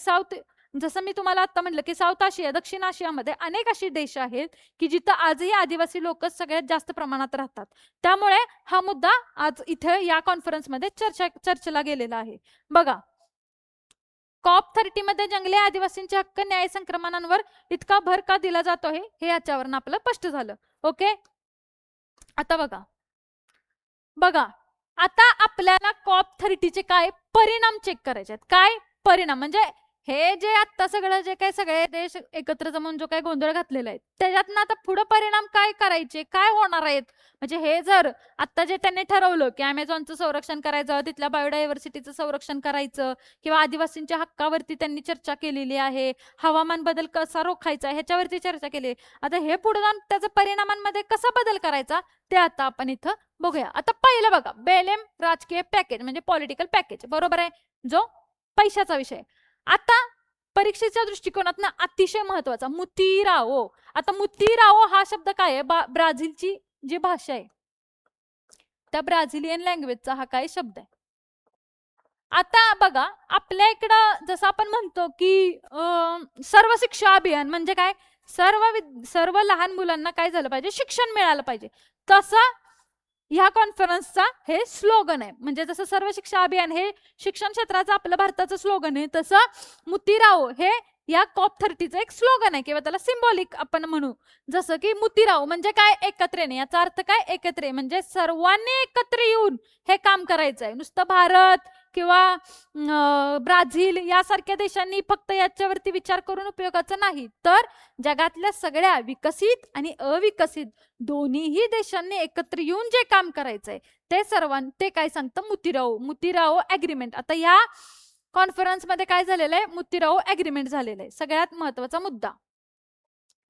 जसं मी तुम्हाला आता म्हटलं की साऊथ आशिया, दक्षिण आशियामध्ये अनेक अशी देश आहेत की जिथं आजही आदिवासी लोक सगळ्यात जास्त प्रमाणात राहतात. त्यामुळे हा मुद्दा आज इथे या कॉन्फरन्समध्ये चर्चेला गेलेला आहे. बघा COP30 मध्ये जंगली आदिवासींचे हक्क न्याय संक्रमणांवर इतका भर का दिला जातो हे याच्यावरून आपलं स्पष्ट झालं. ओके, आता बघा आता आपल्याला COP30 चे काय परिणाम चेक करायचे आहेत. काय परिणाम म्हणजे हे जे आता सगळं जे काही सगळे देश एकत्र जमून जो काही गोंधळ घातलेला आहे त्याच्यातनं आता पुढे परिणाम काय करायचे, काय होणार आहेत. म्हणजे हे जर आता जे त्यांनी ठरवलं की अमेझॉनचं संरक्षण करायचं, तिथल्या बायोडायव्हर्सिटीचं संरक्षण करायचं किंवा आदिवासींच्या हक्कावरती त्यांनी चर्चा केलेली आहे, हवामान बदल कसा रोखायचा ह्याच्यावरती चर्चा केली. आता हे पुढे जाऊन त्याचा परिणामांमध्ये कसा बदल करायचा ते आता आपण इथं बघूया. आता पहिलं बघा बेलेम राजकीय पॅकेज म्हणजे पॉलिटिकल पॅकेज, बरोबर आहे, जो पैशाचा विषय. आता परीक्षेच्या दृष्टिकोनातून अतिशय महत्वाचा मुतीराओ. आता मुतीराओ हा शब्द काय आहे, ब्राझीलची जी भाषा आहे त्या ब्राझिलियन लँग्वेजचा हा काय शब्द आहे. आता बघा आपल्या इकडं जसं आपण म्हणतो की सर्व शिक्षा अभियान म्हणजे काय, सर्व लहान मुलांना काय झालं पाहिजे, शिक्षण मिळालं पाहिजे. तसं ह्या कॉन्फरन्सचा हे स्लोगन आहे. म्हणजे जसं सर्व शिक्षा अभियान हे शिक्षण क्षेत्राचं आपलं भारताचं स्लोगन आहे तसं मुतीराओ हे या COP30चं एक स्लोगन आहे किंवा त्याला सिम्बॉलिक आपण म्हणू. जसं की मुतीराओ म्हणजे काय, एकत्र येणे. याचा अर्थ काय, एकत्र म्हणजे सर्वांनी एकत्र येऊन हे काम करायचं आहे. नुसतं भारत किंवा ब्राझील यासारख्या देशांनी फक्त याच्यावरती विचार करून उपयोगाचं नाही, तर जगातल्या सगळ्या विकसित आणि अविकसित दोन्हीही देशांनी एकत्र येऊन जे काम करायचंय ते काय सांगतं मुतीराओ ॲग्रीमेंट. आता या कॉन्फरन्स मध्ये काय झालेलं आहे, मुतीराओ ॲग्रीमेंट झालेलं आहे. सगळ्यात महत्वाचा मुद्दा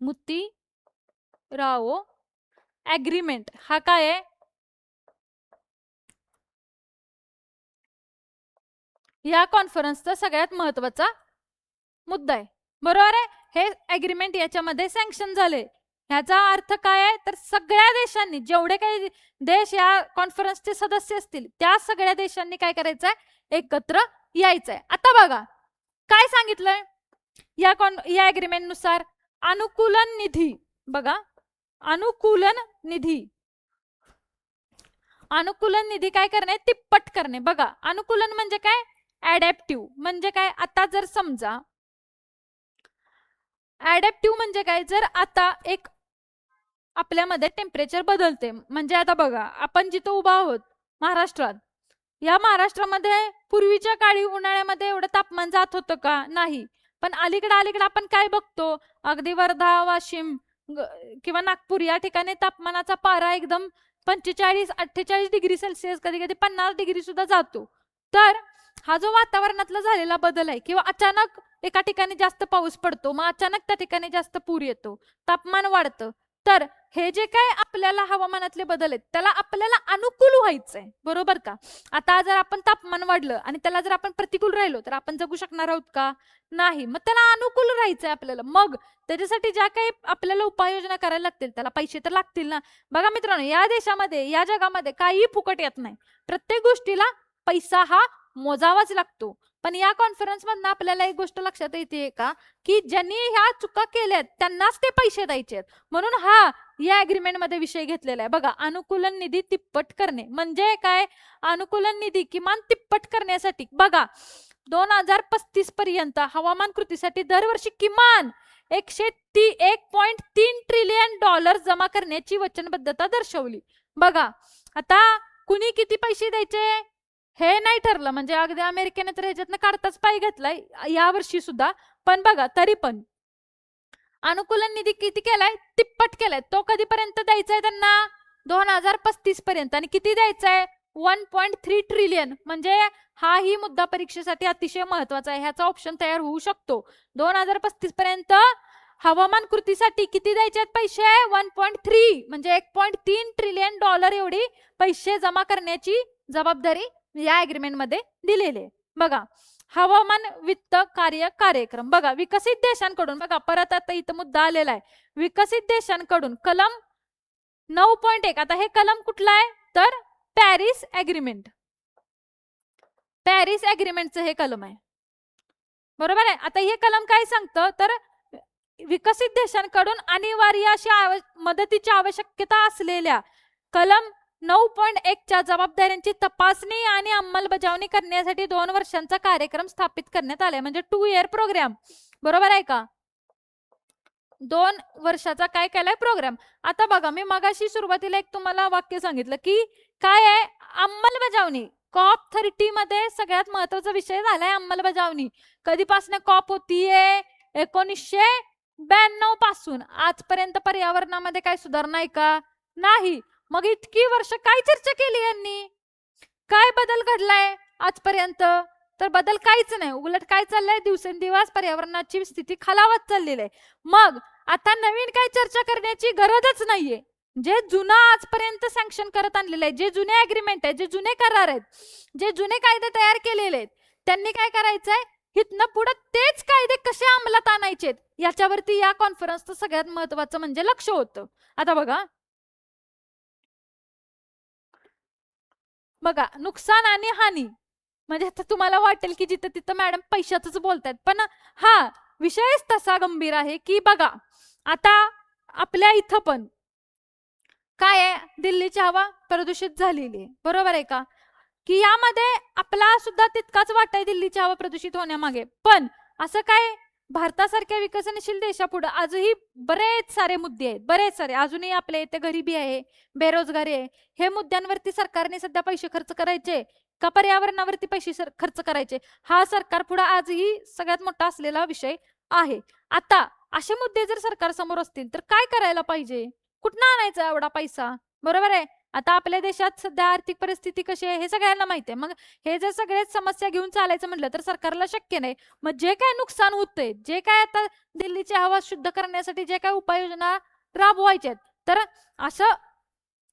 मुतीराओ ॲग्रीमेंट हा काय आहे, या कॉन्फरन्सचा सगळ्यात महत्वाचा मुद्दा आहे, बरोबर आहे. हे ॲग्रीमेंट याच्यामध्ये सँक्शन झाले. ह्याचा अर्थ काय आहे तर सगळ्या देशांनी, जेवढे काही देश या कॉन्फरन्सचे सदस्य असतील त्या सगळ्या देशांनी काय करायचंय, एकत्र यायचंय. आता बघा काय सांगितलंय या ॲग्रीमेंट नुसार, अनुकूलन निधी. बघा अनुकूलन निधी काय करणे, तिप्पट करणे. बघा अनुकूलन म्हणजे काय, ॲडॅप्टिव्ह म्हणजे काय. आता जर समजा ॲडॅप्टिव्ह म्हणजे काय, जर आता एक आपल्यामध्ये टेम्परेचर बदलते, म्हणजे आता बघा आपण जिथं उभा आहोत महाराष्ट्रात, या महाराष्ट्रामध्ये पूर्वीच्या काळी उन्हाळ्यामध्ये एवढं तापमान जात होतं का, नाही. पण अलीकडे आपण काय बघतो, अगदी वर्धा, वाशिम किंवा नागपूर या ठिकाणी तापमानाचा पारा एकदम 45-48 डिग्री सेल्सिअस, कधी कधी 50 डिग्री सुद्धा जातो. तर हा जो वातावरणातला झालेला बदल आहे किंवा अचानक एका ठिकाणी जास्त पाऊस पडतो, मग अचानक त्या ठिकाणी जास्त पूर येतो, तापमान वाढतं, तर हे जे काय आपल्याला हवामानातले बदल आहेत त्याला आपल्याला अनुकूल व्हायचंय, बरोबर का. आता जर आपण तापमान वाढलं आणि त्याला जर आपण प्रतिकूल राहिलो तर आपण जगू शकणार आहोत का, नाही. मग त्याला अनुकूल राहायचंय आपल्याला. मग त्याच्यासाठी ज्या काही आपल्याला उपाययोजना करायला लागतील त्याला पैसे तर लागतील ना. बघा मित्रांनो, या देशामध्ये या जगामध्ये काही फुकट येत नाही, प्रत्येक गोष्टीला पैसा हा मोजावाच लागतो. पण या कॉन्फरन्स मधनं आपल्याला एक गोष्ट लक्षात येते का की ज्यांनी ह्या चुका केल्यात त्यांनाच ते पैसे द्यायचे, म्हणून हा या ॲग्रीमेंट मध्ये विषय घेतलेला आहे. बघा अनुकूलन निधी तिप्पट करणे म्हणजे काय, अनुकूलन निधी किमान तिप्पट करण्यासाठी बघा 2035 पर्यंत हवामान कृतीसाठी दरवर्षी किमान 1.3 ट्रिलियन डॉलर जमा करण्याची वचनबद्धता दर्शवली. बघा आता कुणी किती पैसे द्यायचे हे नाही ठरलं, म्हणजे अगदी अमेरिकेने तर ह्याच्यातनं काढताच पाय घेतलाय या वर्षी सुद्धा. पण बघा तरी पण अनुकूलन निधी किती केलाय, तिप्पट केलाय. तो कधीपर्यंत द्यायचा आहे त्यांना, 2035 पर्यंत. आणि किती द्यायचा आहे, 1.3 ट्रिलियन. म्हणजे हाही मुद्दा परीक्षेसाठी अतिशय महत्वाचा आहे, ह्याचा ऑप्शन तयार होऊ शकतो. 2035 पर्यंत हवामान कृतीसाठी किती द्यायचे आहेत पैसे, 1.3 म्हणजे 1.3 ट्रिलियन डॉलर एवढी पैसे जमा करण्याची जबाबदारी या एग्रीमेंट मध्ये दिलेली आहे. बघा हवामान वित्त कार्य कार्यक्रम, बघा विकसित देशांकडून, बघा परत आता इथं मुद्दा आलेला आहे, विकसित देशांकडून कलम 9.1. आता हे कलम कुठलं आहे तर पॅरिस एग्रीमेंट, पॅरिस एग्रीमेंटचं हे कलम आहे, बरोबर आहे. आता हे कलम काय सांगतं तर विकसित देशांकडून अनिवार्य अशी मदतीची आवश्यकता असलेल्या कलम 9.1 च्या जबाबदाऱ्यांची तपासणी आणि अंमलबजावणी करण्यासाठी 2 वर्षांचा कार्यक्रम स्थापित करण्यात आलाय, म्हणजे 2 इयर प्रोग्राम, बरोबर आहे का. 2 वर्षाचा काय केलाय प्रोग्राम. आता बघा मी मगाशी सुरुवातीला एक तुम्हाला वाक्य सांगितलं की काय आहे अंमलबजावणी. COP30 मध्ये सगळ्यात महत्वाचा विषय झालाय अंमलबजावणी. कधीपासून COP होतीये, 1992 पासून. आजपर्यंत पर्यावरणामध्ये काय सुधारणा आहे का, नाही. मग इतकी वर्ष काय चर्चा केली यांनी, काय बदल घडलाय आजपर्यंत, तर बदल काहीच नाही. उलट काय चाललंय, दिवसेंदिवस पर्यावरणाची स्थिती खालावत चाललेली आहे. मग आता नवीन काय चर्चा करण्याची गरजच नाहीये. जे जुना आजपर्यंत सँक्शन करत आणलेलं आहे, जे जुने अग्रीमेंट आहे, जे जुने करार आहेत, जे जुने कायदे तयार केलेले आहेत, त्यांनी काय करायचंय, इथनं पुढे तेच कायदे कसे अंमलात आणायचे याच्यावरती या कॉन्फरन्सचं सगळ्यात महत्वाचं म्हणजे लक्ष होतं. आता बघा बघा नुकसान आणि हानी, म्हणजे आता तुम्हाला वाटेल की जिथं तिथं मॅडम पैशाच बोलतायत, पण हा विषयच तसा गंभीर आहे की बघा आता आपल्या इथं पण काय आहे, दिल्लीची हवा प्रदूषित झालेली आहे, बरोबर आहे का, की यामध्ये आपला सुद्धा तितकाच वाटा आहे दिल्लीची हवा प्रदूषित होण्यामागे. पण असं काय, भारतासारख्या विकसनशील देशापुढे आजही बरेच सारे मुद्दे आहेत, बरेच सारे. अजूनही आपल्या इथे गरिबी आहे, बेरोजगारी आहे. हे मुद्द्यांवरती सरकारने सध्या पैसे खर्च करायचे का पर्यावरणावरती पैसे खर्च करायचे, हा सरकार पुढे आजही सगळ्यात मोठा असलेला विषय आहे. आता असे मुद्दे जर सरकार समोर असतील तर काय करायला पाहिजे, कुठनं आणायचा एवढा पैसा, बरोबर आहे. आता आपल्या देशात सध्या आर्थिक परिस्थिती कशी आहे हे सगळ्यांना माहिती आहे. मग हे जर सगळेच समस्या घेऊन चालायचं म्हटलं तर सरकारला शक्य नाही. मग जे काय नुकसान होतंय, जे काय आता दिल्लीची हवा शुद्ध करण्यासाठी जे काय उपाययोजना राबवायच्या तर असं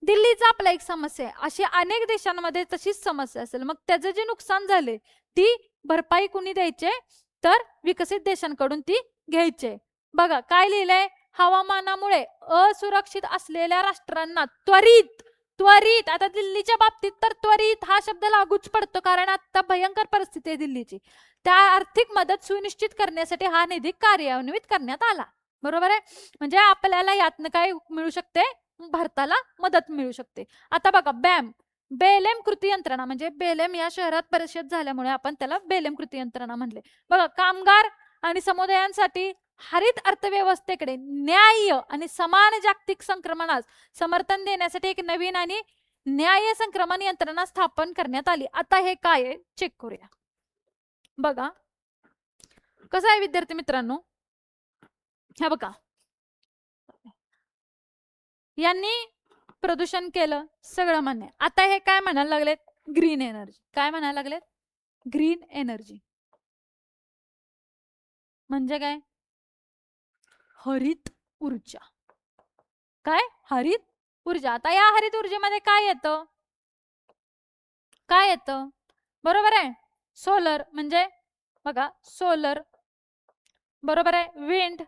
दिल्लीचा आपला एक समस्या आहे, अशी अनेक देशांमध्ये तशीच समस्या असेल. मग त्याचं जे नुकसान झाले ती भरपाई कुणी द्यायचे तर विकसित देशांकडून ती घ्यायचे. बघा काय लिहिलंय, हवामानामुळे असुरक्षित असलेल्या राष्ट्रांना त्वरित त्वरित, आता दिल्लीच्या बाबतीत तर त्वरित हा शब्द लागूच पडतो कारण आता भयंकर परिस्थिती आहे दिल्लीची, त्या आर्थिक मदत सुनिश्चित करण्यासाठी हा निधी कार्यान्वित करण्यात आला, बरोबर आहे. म्हणजे आपल्याला यातनं काय मिळू शकते, भारताला मदत मिळू शकते. आता बघा बेलेम कृती यंत्रणा, म्हणजे बेलेम या शहरात परिषद झाल्यामुळे आपण त्याला बेलेम कृती यंत्रणा म्हणले. बघा कामगार आणि समुदायांसाठी हरित अर्थव्यवस्थेकडे न्याय्य आणि समान जागतिक संक्रमणास समर्थन देण्यासाठी एक नवीन आणि न्याय्य संक्रमण यंत्रणा स्थापन करण्यात आली. आता हे काय आहे चेक करूया. बघा कसं आहे विद्यार्थी मित्रांनो, हे बघा यांनी प्रदूषण केलं सगळं मान्य. आता हे काय म्हणायला लागलेत, ग्रीन एनर्जी. काय म्हणायला लागलेत, ग्रीन एनर्जी म्हणजे काय, हरित ऊर्जा. काय, हरित ऊर्जा. आता या हरित ऊर्जेमध्ये काय येतं, काय येतं, बरोबर आहे सोलर, म्हणजे बघा सोलर, बरोबर आहे, विंड,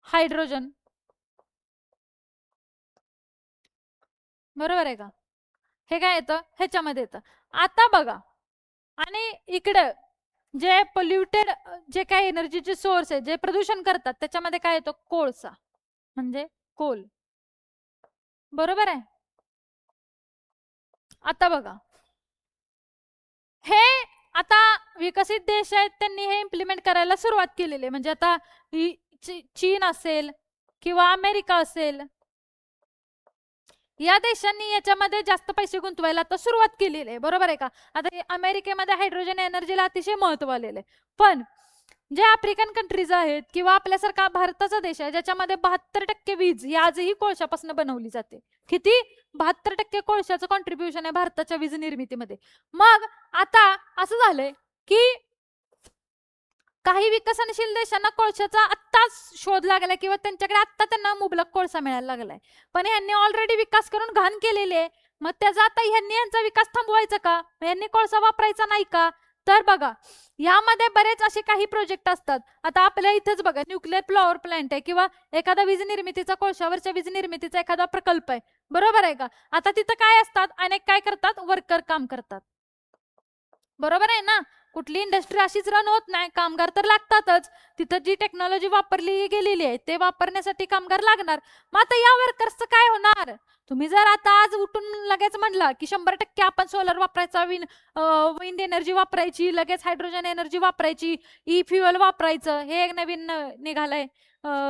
हायड्रोजन, बरोबर आहे का, हे काय येतं ह्याच्यामध्ये येतं. आता बघा आणि इकडे जे पोल्युटेड जे काही एनर्जीचे सोर्स आहे जे प्रदूषण करतात त्याच्यामध्ये काय येतो, कोळसा म्हणजे कोल, बरोबर आहे. आता बघा हे आता विकसित देश आहेत त्यांनी हे इम्प्लिमेंट करायला सुरुवात केलेली आहे. म्हणजे आता चीन असेल किंवा अमेरिका असेल, या देशांनी याच्यामध्ये जास्त पैसे गुंतवायला आता सुरुवात केलेली आहे. बरोबर आहे का? आता अमेरिकेमध्ये हायड्रोजन एनर्जीला अतिशय महत्व आलेलं आहे. पण जे आफ्रिकन कंट्रीज आहेत किंवा आपल्यासारखा भारताचा देश आहे ज्याच्यामध्ये 72% वीज ही आजही कोळशापासून बनवली जाते. किती? 72% कोळशाचं कॉन्ट्रीब्युशन आहे भारताच्या वीज निर्मितीमध्ये. मग आता असं झालंय की काही विकसनशील देशांना कोळशाचा आत्ताच शोध लागलाय किंवा त्यांच्याकडे आत्ता त्यांना मुबलक कोळसा मिळायला लागलाय. पण यांनी ऑलरेडी विकास करून घाण केलेले आहे. मग त्याचा आता यांचा विकास थांबवायचा का? यांनी कोळसा वापरायचा नाही का? तर बघा, यामध्ये बरेच असे काही प्रोजेक्ट असतात. आता आपल्या इथेच बघा, न्यूक्लिअर पॉवर प्लांट आहे किंवा एखादा वीज निर्मितीचा, कोळशावरच्या वीज निर्मितीचा एखादा प्रकल्प आहे. बरोबर आहे का? आता तिथं काय असतात, अनेक काय करतात, वर्कर काम करतात. बरोबर आहे ना? कुठली इंडस्ट्री अशीच रन होत नाही, कामगार तर लागतातच. तिथं जी टेक्नॉलॉजी वापरली गेलेली आहे ते वापरण्यासाठी कामगार लागणार. मग आता या वर्कर्सचं काय होणार? तुम्ही जर आता आज उठून लगेच म्हणला की 100% आपण सोलर वापरायचा, विंड एनर्जी वापरायची, लगेच हायड्रोजन एनर्जी वापरायची, ई फ्युएल वापरायचं, हे एक नवीन निघालंय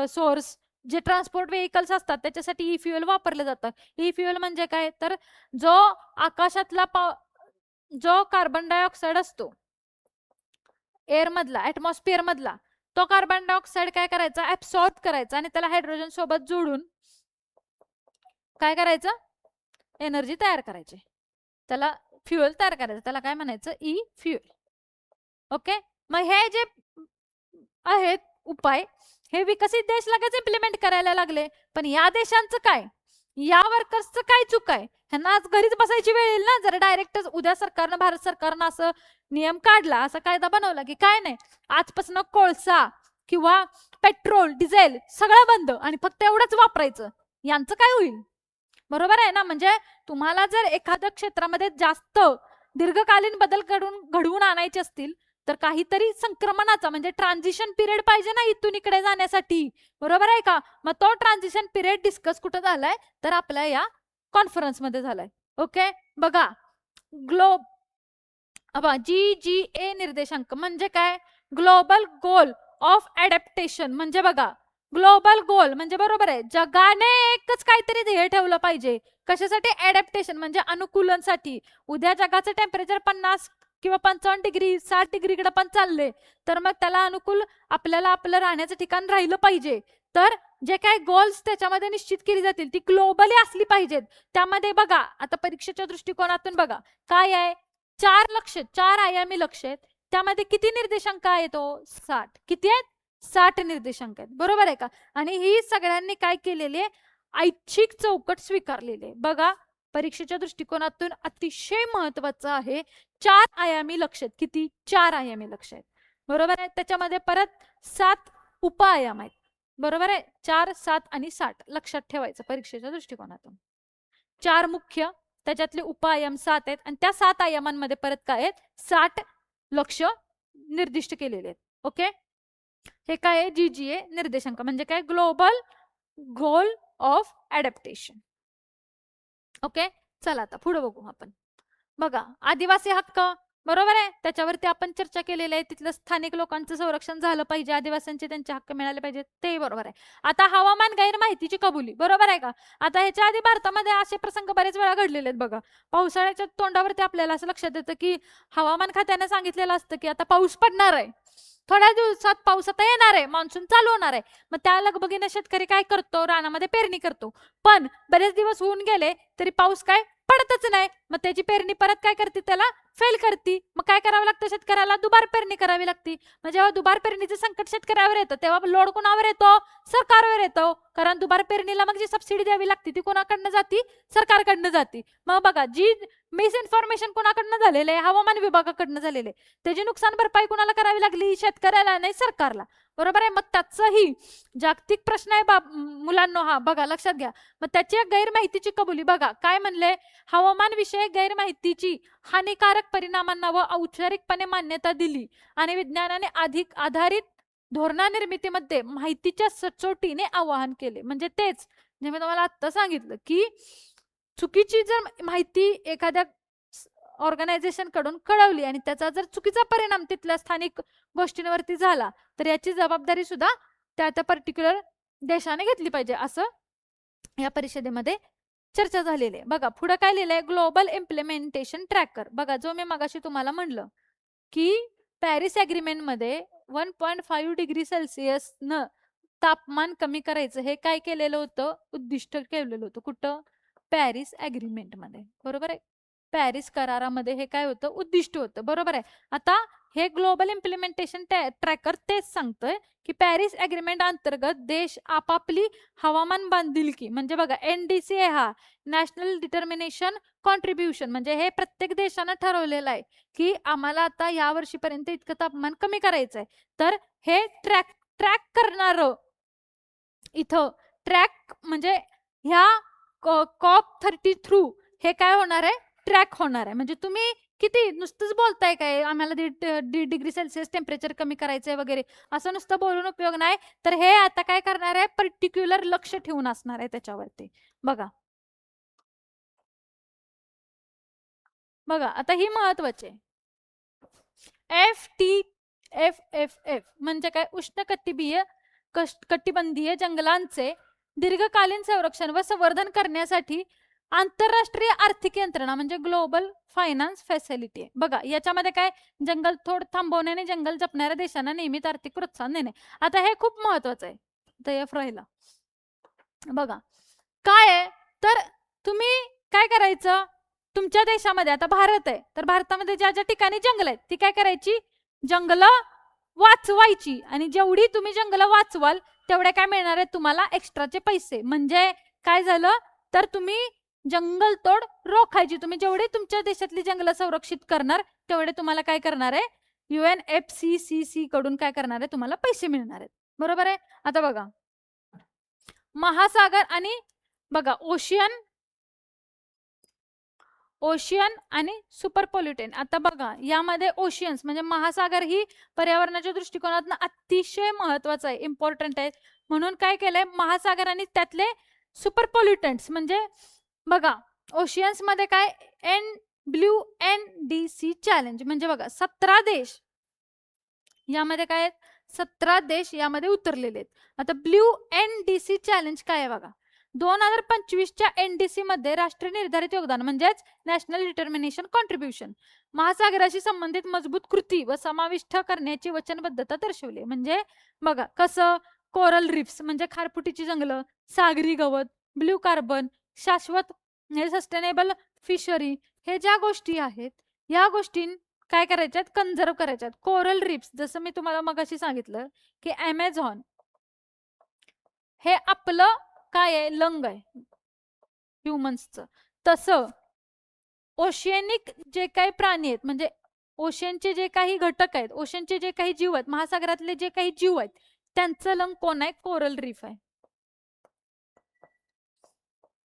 सोर्स. जे ट्रान्सपोर्ट व्हेकल्स असतात त्याच्यासाठी ई फ्युएल वापरलं जातं. ई फ्युएल म्हणजे काय? तर जो आकाशातला जो कार्बन डायऑक्साईड असतो एअर मधला, ऍटमॉस्फिअर मधला, तो कार्बन डायऑक्साईड काय करायचा, ऍब्सॉर्ब करायचा आणि त्याला हायड्रोजन सोबत जोडून काय करायचं, एनर्जी तयार करायची, त्याला फ्युएल तयार करायचं, त्याला काय म्हणायचं, ई फ्युएल. ओके. मग हे जे आहेत उपाय हे विकसित देश लगेच इम्प्लिमेंट करायला लागले. पण या देशांचं काय, या वर्कर्सचं काय चूक आहे? ह्यांना आज घरीच बसायची वेळ येईल ना जर डायरेक्ट उद्या सरकारनं, भारत सरकारनं असं नियम काढला, असा कायदा बनवला की काय नाही, आजपासून कोळसा किंवा पेट्रोल डिझेल सगळं बंद आणि फक्त एवढंच वापरायचं, यांचं काय होईल? बरोबर आहे ना? म्हणजे तुम्हाला जर एखाद्या क्षेत्रामध्ये जास्त दीर्घकालीन बदल घडवून आणायचे असतील तर काहीतरी संक्रमणाचा म्हणजे ट्रान्झिशन पिरियड पाहिजे ना इथून इकडे जाण्यासाठी. बरोबर आहे का? मग तो ट्रान्झिशन पिरियड डिस्कस कुठं झालाय, तर आपल्या या कॉन्फरन्स मध्ये झालाय. ओके. बघा, GGA निर्देशांक म्हणजे काय, ग्लोबल गोल ऑफ ऍडॅप्टेशन. म्हणजे बघा, ग्लोबल गोल म्हणजे बरोबर आहे, जगाने एकच काहीतरी ध्येय ठेवलं पाहिजे. कशासाठी? ऍडॅप्टेशन म्हणजे अनुकूलनसाठी. उद्या जगाचं टेम्परेचर 50 किंवा 55 डिग्री 60 डिग्रीकडे पण चालले तर मग त्याला अनुकूल आपल्याला आपलं राहण्याचं ठिकाण राहिलं पाहिजे. तर जे काही गोल्स त्याच्यामध्ये निश्चित केली जातील ती ग्लोबली असली पाहिजेत. त्यामध्ये बघा, आता परीक्षेच्या दृष्टिकोनातून बघा काय आहे, 4 लक्ष्य, 4 आयामी लक्ष्य आहेत. त्यामध्ये किती निर्देशांक आहेत? तो 60. किती आहेत? 60 निर्देशांक आहेत. बरोबर आहे का? आणि ही सगळ्यांनी काय केलेली आहे, ऐच्छिक चौकट स्वीकारलेली आहे. बघा, परीक्षेच्या दृष्टिकोनातून अतिशय महत्वाचं आहे. 4 आयामी लक्ष्य आहेत. किती? 4 आयामी लक्ष्य आहेत. बरोबर आहे. त्याच्यामध्ये परत 7 उपआयाम आहेत. बरोबर आहे. 4, 7 आणि 60 लक्षात ठेवायचं परीक्षेच्या दृष्टिकोनातून. 4 मुख्य, त्याच्यातले उपआयाम 7 आहेत आणि त्या 7 आयामांमध्ये परत काय आहेत, 60 लक्ष निर्दिष्ट केलेले आहेत. ओके. हे काय आहे, GGA निर्देशांक म्हणजे काय, ग्लोबल गोल ऑफ ऍडॅप्टेशन. ओके. चला आता पुढे बघू आपण. बघा, आदिवासी हक्क, बरोबर आहे, त्याच्यावरती आपण चर्चा केलेली आहे. तिथलं स्थानिक लोकांचं संरक्षण झालं पाहिजे, आदिवासींचे त्यांचे हक्क मिळाले पाहिजेत, ते बरोबर आहे. आता हवामान गैर माहितीची कबुली, बरोबर आहे का? आता ह्याच्या आधी भारतामध्ये असे प्रसंग बरेच वेळा घडलेले आहेत. बघा, पावसाळ्याच्या तोंडावरती आपल्याला असं लक्षात येतं की हवामान खात्याने सांगितलेलं असतं की आता पाऊस पडणार आहे, थोड्या दिवसात पाऊस आता येणार आहे, मान्सून चालू होणार आहे. मग त्या लगबगीने शेतकरी काय करतो, रानामध्ये पेरणी करतो. पण बरेच दिवस होऊन गेले तरी पाऊस काय पडतच नाही. मग त्याची पेरणी परत काय करते, त्याला फेल करते. मग काय करावं लागतं, शेतकऱ्याला दुबार पेरणी करावी लागते. मग जेव्हा दुबार पेरणीचं संकट शेतकऱ्यावर येतं तेव्हा लोड कोणावर येतो, सरकारवर येतो. कारण दुबार पेरणीला मग जी सबसिडी द्यावी लागते ती कोणाकडनं जाती, सरकारकडनं जाती. मग बघा, जी मिस इन्फॉर्मेशन कोणाकडनं झालेलं आहे, हवामान विभागाकडनं झालेलं आहे. त्याची नुकसान भरपाई कोणाला करावी लागली, शेतकऱ्याला नाही सरकारला. बरोबर आहे. मग त्याचंही जागतिक प्रश्न आहे मुलांनो हा, बघा लक्षात घ्या. मग त्याची गैरमाहितीची कबुली, बघा काय म्हणले, हवामान विषयक गैरमाहितीची हानिकारक परिणामांना व औपचारिकपणे मान्यता दिली आणि विज्ञानाने अधिक आधारित धोरणा निर्मितीमध्ये माहितीच्या सचोटीने आवाहन केले. म्हणजे तेच जे मी तुम्हाला आता सांगितलं की चुकीची जर माहिती एखाद्या ऑर्गनायझेशन कडून कळवली आणि त्याचा जर चुकीचा परिणाम तिथल्या स्थानिक गोष्टींवरती झाला तर याची जबाबदारी सुद्धा त्या पर्टिक्युलर देशाने घेतली पाहिजे, असं या परिषदेमध्ये चर्चा झालेली आहे. बघा पुढे काय लिहिलंय, ग्लोबल इम्प्लिमेंटेशन ट्रॅकर. बघा जो मी मगाशी तुम्हाला म्हणलं की पॅरिस अग्रीमेंट मध्ये 1.5 डिग्री सेल्सिअस न तापमान कमी करायचं हे काय केलेलं होतं, उद्दिष्ट केलेलं होतं. कुठं? पॅरिस अग्रीमेंट मध्ये, बरोबर आहे. पॅरिस करारामध्ये हे काय होतं, उद्दिष्ट होतं, बरोबर आहे. आता हे ग्लोबल इम्प्लिमेंटेशन ट्रॅकर तेच सांगतोय की पॅरिस अग्रीमेंट अंतर्गत देश आपापली हवामान बांधिलकी म्हणजे बघा NDC हा नॅशनल डिटर्मिनेशन कॉन्ट्रीब्युशन म्हणजे हे प्रत्येक देशानं ठरवलेलं आहे की आम्हाला आता या वर्षीपर्यंत इतकं तापमान कमी करायचं आहे. तर हे ट्रॅक करणार इथं ट्रॅक म्हणजे ह्या COP30 थ्रू हे काय होणार आहे, ट्रॅक होणार आहे. म्हणजे तुम्ही किती नुसतंच बोलताय काय आम्हाला 1.5 डिग्री सेल्सिअस टेम्परेचर कमी करायचंय वगैरे असं नुसतं बोलून उपयोग नाही. तर हे आता काय करणार आहे, पर्टिक्युलर लक्ष ठेवून असणार आहे त्याच्यावरती. बघा आता ही महत्वाचे FTFFF म्हणजे काय, कटिबंधीय जंगलांचे दीर्घकालीन संरक्षण व संवर्धन करण्यासाठी आंतरराष्ट्रीय आर्थिक यंत्रणा म्हणजे ग्लोबल फायनान्स फॅसिलिटी आहे. बघा याच्यामध्ये काय, जंगलतोड थांबवण्याने जंगल जपणाऱ्या देशांना नियमित आर्थिक प्रोत्साहन देणे. आता हे खूप महत्वाचं आहे तयफ राहिला. बघा काय आहे, तर तुम्ही काय करायचं, तुमच्या देशामध्ये आता भारत आहे तर भारतामध्ये ज्या ज्या ठिकाणी जंगल आहेत ती काय करायची, जंगलं वाचवायची. आणि जेवढी तुम्ही जंगलं वाचवाल तेवढे काय मिळणार आहे तुम्हाला, एक्स्ट्राचे पैसे. म्हणजे काय झालं, तर तुम्ही जंगलतोड रोखायची. तुम्ही जेवढे तुमच्या देशातली जंगलं संरक्षित करणार तेवढे तुम्हाला काय करणार आहे, UNFCCC कडून काय करणार आहे, तुम्हाला पैसे मिळणार आहेत, बरोबर आहे. आता बघा महासागर आणि बघा ओशियन आणि सुपर पोल्युटेंट. आता बघा यामध्ये ओशियन्स म्हणजे महासागर ही पर्यावरणाच्या दृष्टिकोनातून अतिशय महत्वाचं आहे, इम्पॉर्टंट आहे. म्हणून काय केलंय, महासागर आणि त्यातले सुपर पोल्युटंट्स म्हणजे बघा ओशियन्स मध्ये काय, WNDC चॅलेंज म्हणजे बघा 17 देश यामध्ये काय, 17 देश यामध्ये उतरलेले आहेत. आता WNDC चॅलेंज काय आहे बघा, 2025च्या NDC मध्ये राष्ट्रीय निर्धारित योगदान म्हणजेच नॅशनल डिटर्मिनेशन कॉन्ट्रीब्युशन महासागराशी संबंधित मजबूत कृती व समाविष्ट करण्याची वचनबद्धता दर्शवली. म्हणजे बघा कसं, कोरल रिफ्स म्हणजे खारफुटीची जंगलं, सागरी गवत, ब्ल्यू कार्बन, शाश्वत सस्टेनेबल फिशरी, हे ज्या गोष्टी आहेत या गोष्टी काय करायच्यात, कन्झर्व करायच्यात. कोरल रिफ्स जसं मी तुम्हाला मगाशी सांगितलं की ॲमेझॉन हे आपलं काय आहे, लंग आहे ह्युमन्सचं. तसं ओशियनिक जे काही प्राणी आहेत म्हणजे ओशियनचे जे काही घटक आहेत, ओशियनचे जे काही जीव आहेत, महासागरातले जे काही जीव आहेत त्यांचं लंग कोण आहे, कोरल रीफ आहे.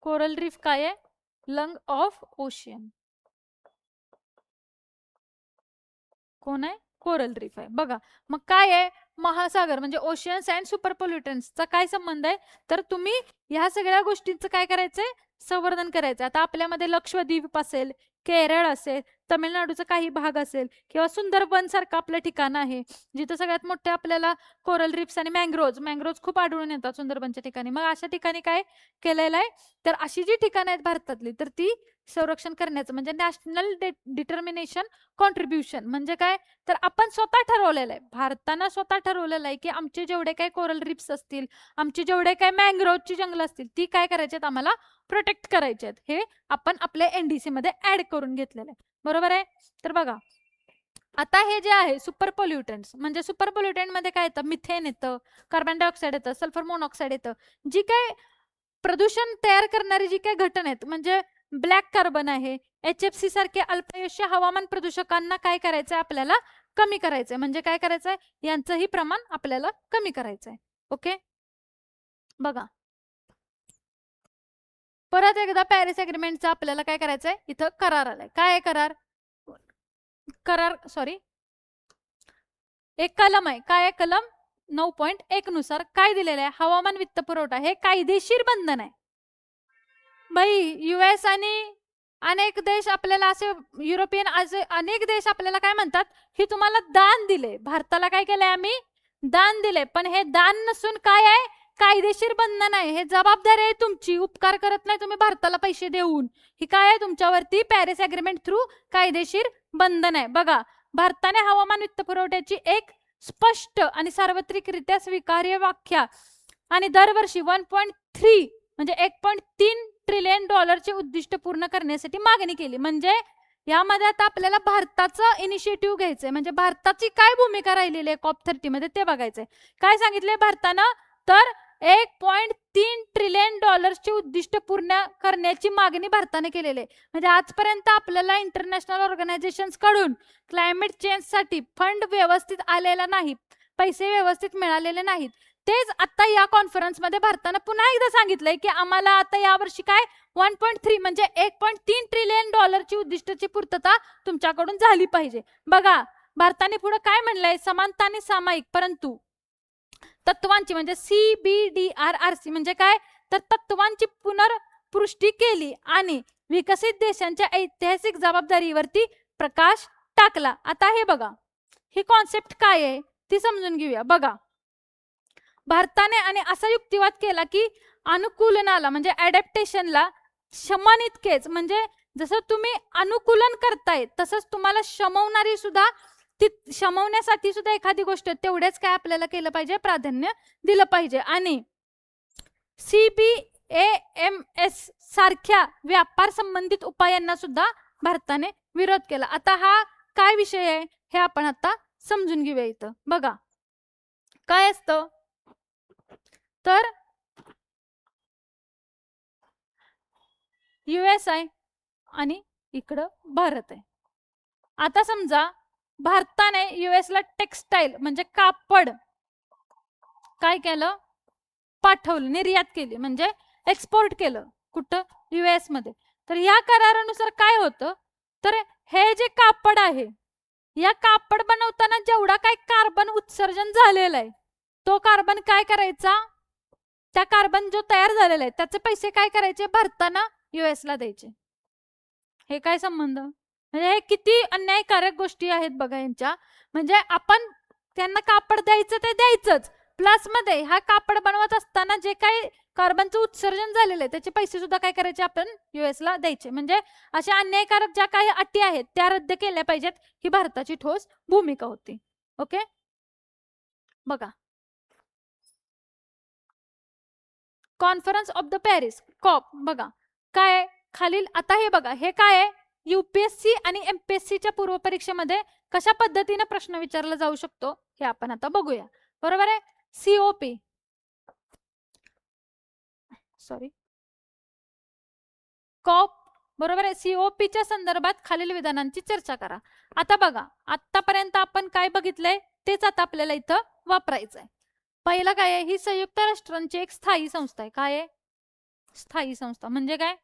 कोरल रीफ काय आहे, लंग ऑफ ओशियन कोण आहे, कोरल रीफ आहे. बघा मग काय आहे, महासागर म्हणजे ओशियन्स अँड सुपर पोल्युटंट्सचा काय संबंध आहे, तर तुम्ही ह्या सगळ्या गोष्टींचं काय करायचंय, संवर्धन करायचं. आता आपल्यामध्ये लक्षद्वीप असेल, केरळ असेल, तमिळनाडूचा काही भाग असेल किंवा सुंदरबन सारखं आपलं ठिकाण आहे जिथं सगळ्यात मोठे आपल्याला कोरल रिफ्स आणि मँग्रोव्ज खूप आढळून येतात सुंदरबनच्या ठिकाणी. मग अशा ठिकाणी काय केलेलं आहे, तर अशी जी ठिकाणं आहेत भारतातली तर ती संरक्षण करण्याचं म्हणजे नॅशनल डिटर्मिनेशन कॉन्ट्रीब्युशन म्हणजे काय, तर आपण स्वतः ठरवलेलं आहे, भारतानं स्वतः ठरवलेलं आहे की आमचे जेवढे काही कोरल रिफ्स असतील, आमचे जेवढे काही मँग्रोव्हची जंगल असतील ती काय करायचे आहेत, आम्हाला प्रोटेक्ट करायचे आहेत. हे आपण आपल्या NDC मध्ये ऍड करून घेतलेलं आहे, बरोबर आहे. तर बघा आता हे जे आहे सुपर पोल्युटंट्स म्हणजे सुपर पोल्युटंट मध्ये काय येतं, मिथेन येतं, कार्बन डायऑक्साईड येतं, सल्फर मोनॉक्साईड येतं. जी काय प्रदूषण तयार करणारी जी काही घटना आहेत म्हणजे ब्लॅक कार्बन आहे, HFC सारखे अल्पयुष्य हवामान प्रदूषकांना काय करायचंय, आपल्याला कमी करायचंय. म्हणजे काय करायचंय, यांचंही प्रमाण आपल्याला कमी करायचंय. ओके बघा परत एकदा पॅरिस अग्रीमेंटचा आपल्याला काय करायचंय, इथं करार आलाय. काय आहे करार सॉरी एक कलम आहे. काय आहे कलम 9.1 नुसार काय दिलेलं आहे, हवामान वित्त पुरवठा हे कायदेशीर बंधन आहे. बाई US आणि अनेक देश आपल्याला असे युरोपियन अनेक देश आपल्याला काय म्हणतात, ही तुम्हाला दान दिले, भारताला काय केलंय आम्ही, दान दिले. पण हे दान नसून काय आहे, कायदेशीर बंधन आहे. हे जबाबदारी आहे तुमची, उपकार करत नाही तुम्ही भारताला पैसे देऊन. ही काय आहे तुमच्यावरती, पॅरिस अग्रीमेंट थ्रू कायदेशीर बंधन आहे. बघा, भारताने हवामान वित्तपुरवठ्याची एक स्पष्ट आणि सार्वत्रिकरित्या स्वीकार्य व्याख्या आणि दरवर्षी 1.3 म्हणजे 1.3 ट्रिलियन डॉलरचे उद्दिष्ट पूर्ण करण्यासाठी मागणी केली. म्हणजे यामध्ये आता आपल्याला भारताचं इनिशिएटिव्ह घ्यायचंय, म्हणजे भारताची काय भूमिका राहिलेली आहे COP30 मध्ये ते बघायचंय. काय सांगितलंय भारतानं, तर 1.3 ट्रिलियन डॉलर्सचे उद्दिष्ट पूर्ण करण्याची मागणी भारताने केलेली आहे. म्हणजे आजपर्यंत आपल्याला इंटरनॅशनल ऑर्गनायझेशन्स कडून क्लायमेट चेंजसाठी फंड व्यवस्थित आलेला नाही, पैसे व्यवस्थित मिळालेले नाहीत. तेच आता या कॉन्फरन्समध्ये भारतानं पुन्हा एकदा सांगितलंय की आम्हाला आता यावर्षी काय 1.3 म्हणजे 1.3 ट्रिलियन डॉलरची उद्दिष्टाची पूर्तता तुमच्याकडून झाली पाहिजे. बघा, भारताने पुढे काय म्हणलंय, समानता आणि सामायिक परंतु तत्वांची म्हणजे CBDRRC म्हणजे काय, तर तत्वांची पुनर्पुष्टी केली आणि विकसित देशांच्या ऐतिहासिक जबाबदारीवरती प्रकाश टाकला. आता हे बघा, ही कॉन्सेप्ट काय आहे ती समजून घेऊया. बघा, भारताने आणि असा युक्तिवाद केला की अनुकूलनाला म्हणजे ॲडॅप्टेशनला शमन इतकेच, म्हणजे जसं तुम्ही अनुकूलन करताय तसंच तुम्हाला शमवणारी सुद्धा, ती शमवण्यासाठी सुद्धा एखादी गोष्ट तेवढेच काय आपल्याला केलं पाहिजे, प्राधान्य दिलं पाहिजे. आणि CBAMS सारख्या व्यापार संबंधित उपायांना सुद्धा भारताने विरोध केला. आता हा काय विषय आहे हे आपण आता समजून घेऊया. इथं बघा काय असतं, तर US आहे आणि इकडं भारत आहे. आता समजा भारताने US ला टेक्सटाईल म्हणजे कापड काय केलं, पाठवलं, निर्यात केली म्हणजे एक्सपोर्ट केलं कुठं, US मध्ये. तर या करारानुसार काय होतं, तर हे जे कापड आहे, या कापड बनवताना जेवढा काय कार्बन उत्सर्जन झालेला आहे तो कार्बन काय करायचा, त्या कार्बन जो तयार झालेला आहे त्याचे पैसे काय करायचे, भारतानं US ला द्यायचे. हे काय संबंध, म्हणजे हे किती अन्यायकारक गोष्टी आहेत बघा यांच्या. म्हणजे आपण त्यांना कापड द्यायचं ते द्यायचंच, प्लस मध्ये हा कापड बनवत असताना जे काही कार्बनचं उत्सर्जन झालेलं आहे त्याचे पैसे सुद्धा काय करायचे, आपण US ला द्यायचे. म्हणजे अशा अन्यायकारक ज्या काही अटी आहेत त्या रद्द केल्या पाहिजेत, ही भारताची ठोस भूमिका होती. ओके, बघा conference of the Paris COP, बघा काय खालील. आता हे बघा, हे काय आहे, UPSC आणि MPSCच्या पूर्व परीक्षेमध्ये कशा पद्धतीने प्रश्न विचारला जाऊ शकतो हे आपण आता बघूया. बरोबर आहे, COP सॉरी कॉप, बरोबर आहे. COPच्या संदर्भात खालील विधानांची चर्चा करा. आता बघा, आतापर्यंत आपण काय बघितलंय तेच आता आपल्याला इथं वापरायचं आहे. पहिलं काय आहे, ही संयुक्त राष्ट्रांची एक स्थायी संस्था आहे. काय आहे, स्थायी संस्था म्हणजे काय,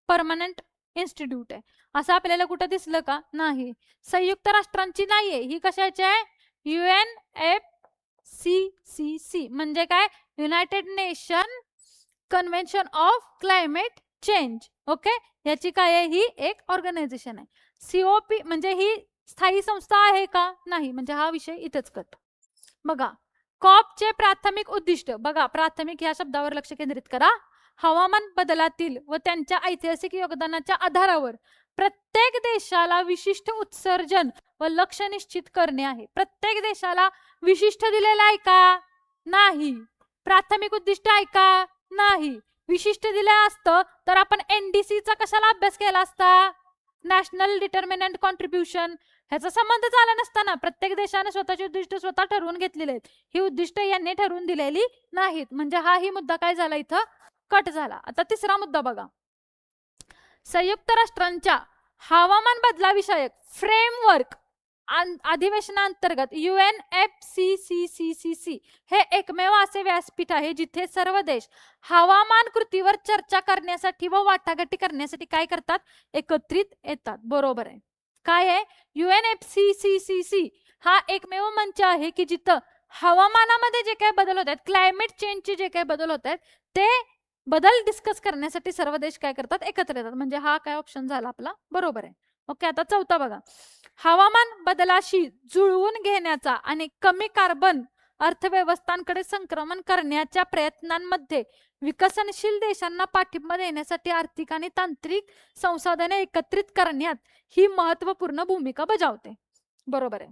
परमनंट इन्स्टिट्यूट आहे. असं आपल्याला कुठं दिसलं का, नाही. संयुक्त राष्ट्रांची नाहीये, ही कशाची आहे, UNFCCC म्हणजे काय, United nation convention of climate change. Okay, याची काय आहे, ही एक ऑर्गनायझेशन आहे. COP म्हणजे ही स्थायी संस्था आहे का, नाही. म्हणजे हा विषय इथेच कट. बघा कॉपचे प्राथमिक उद्दिष्ट, बघा प्राथमिक या शब्दावर लक्ष केंद्रित करा. हवामान बदलातील व त्यांच्या ऐतिहासिक योगदानाच्या आधारावर प्रत्येक देशाला विशिष्ट उत्सर्जन व लक्ष्य निश्चित करणे आहे. प्रत्येक देशाला विशिष्ट दिलेलं आहे का, नाही. प्राथमिक उद्दिष्ट आहे का, नाही. विशिष्ट दिलं असतं तर आपण NDCचा कशाला अभ्यास केला असता, नॅशनल डिटर्मिनंट कॉन्ट्रीब्युशन. ह्याचा संबंध झाला नसताना प्रत्येक देशाने स्वतःची उद्दिष्ट स्वतः ठरवून घेतलेली आहेत, ही उद्दिष्ट यांनी ठरवून दिलेली नाहीत. म्हणजे हा ही मुद्दा काय झाला, इथं कट झाला. आता तिसरा मुद्दा बघा, संयुक्त राष्ट्रांच्या हवामान बदलाविषयक फ्रेमवर्क अधिवेशनांतर्गत UNFCCC हे एकमेव असे व्यासपीठ आहे जिथे सर्व देश हवामान कृतीवर चर्चा करण्यासाठी व वाटाघाटी करण्यासाठी काय करतात, एकत्रित येतात. बरोबर आहे. काय आहे, UNFCCC हा एकमेव मंच आहे की जिथं हवामानामध्ये जे काही बदल होत आहेत, क्लायमेट चेंजचे जे काही बदल होत आहेत ते बदल डिस्कस करण्यासाठी सर्व देश काय करतात, एकत्र येतात. म्हणजे हा काय ऑप्शन झाला आपला बरोबर आहे. ओके, आता चौथा बघा. हवामान बदलाशी जुळवून घेण्याचा आणि कमी कार्बन अर्थव्यवस्थांकडे संक्रमण करण्याच्या प्रयत्नांमध्ये विकसनशील देशांना पाठिंबा देण्यासाठी आर्थिक आणि तांत्रिक संसाधने एकत्रित करण्यात ही महत्वपूर्ण भूमिका बजावते. बरोबर आहे.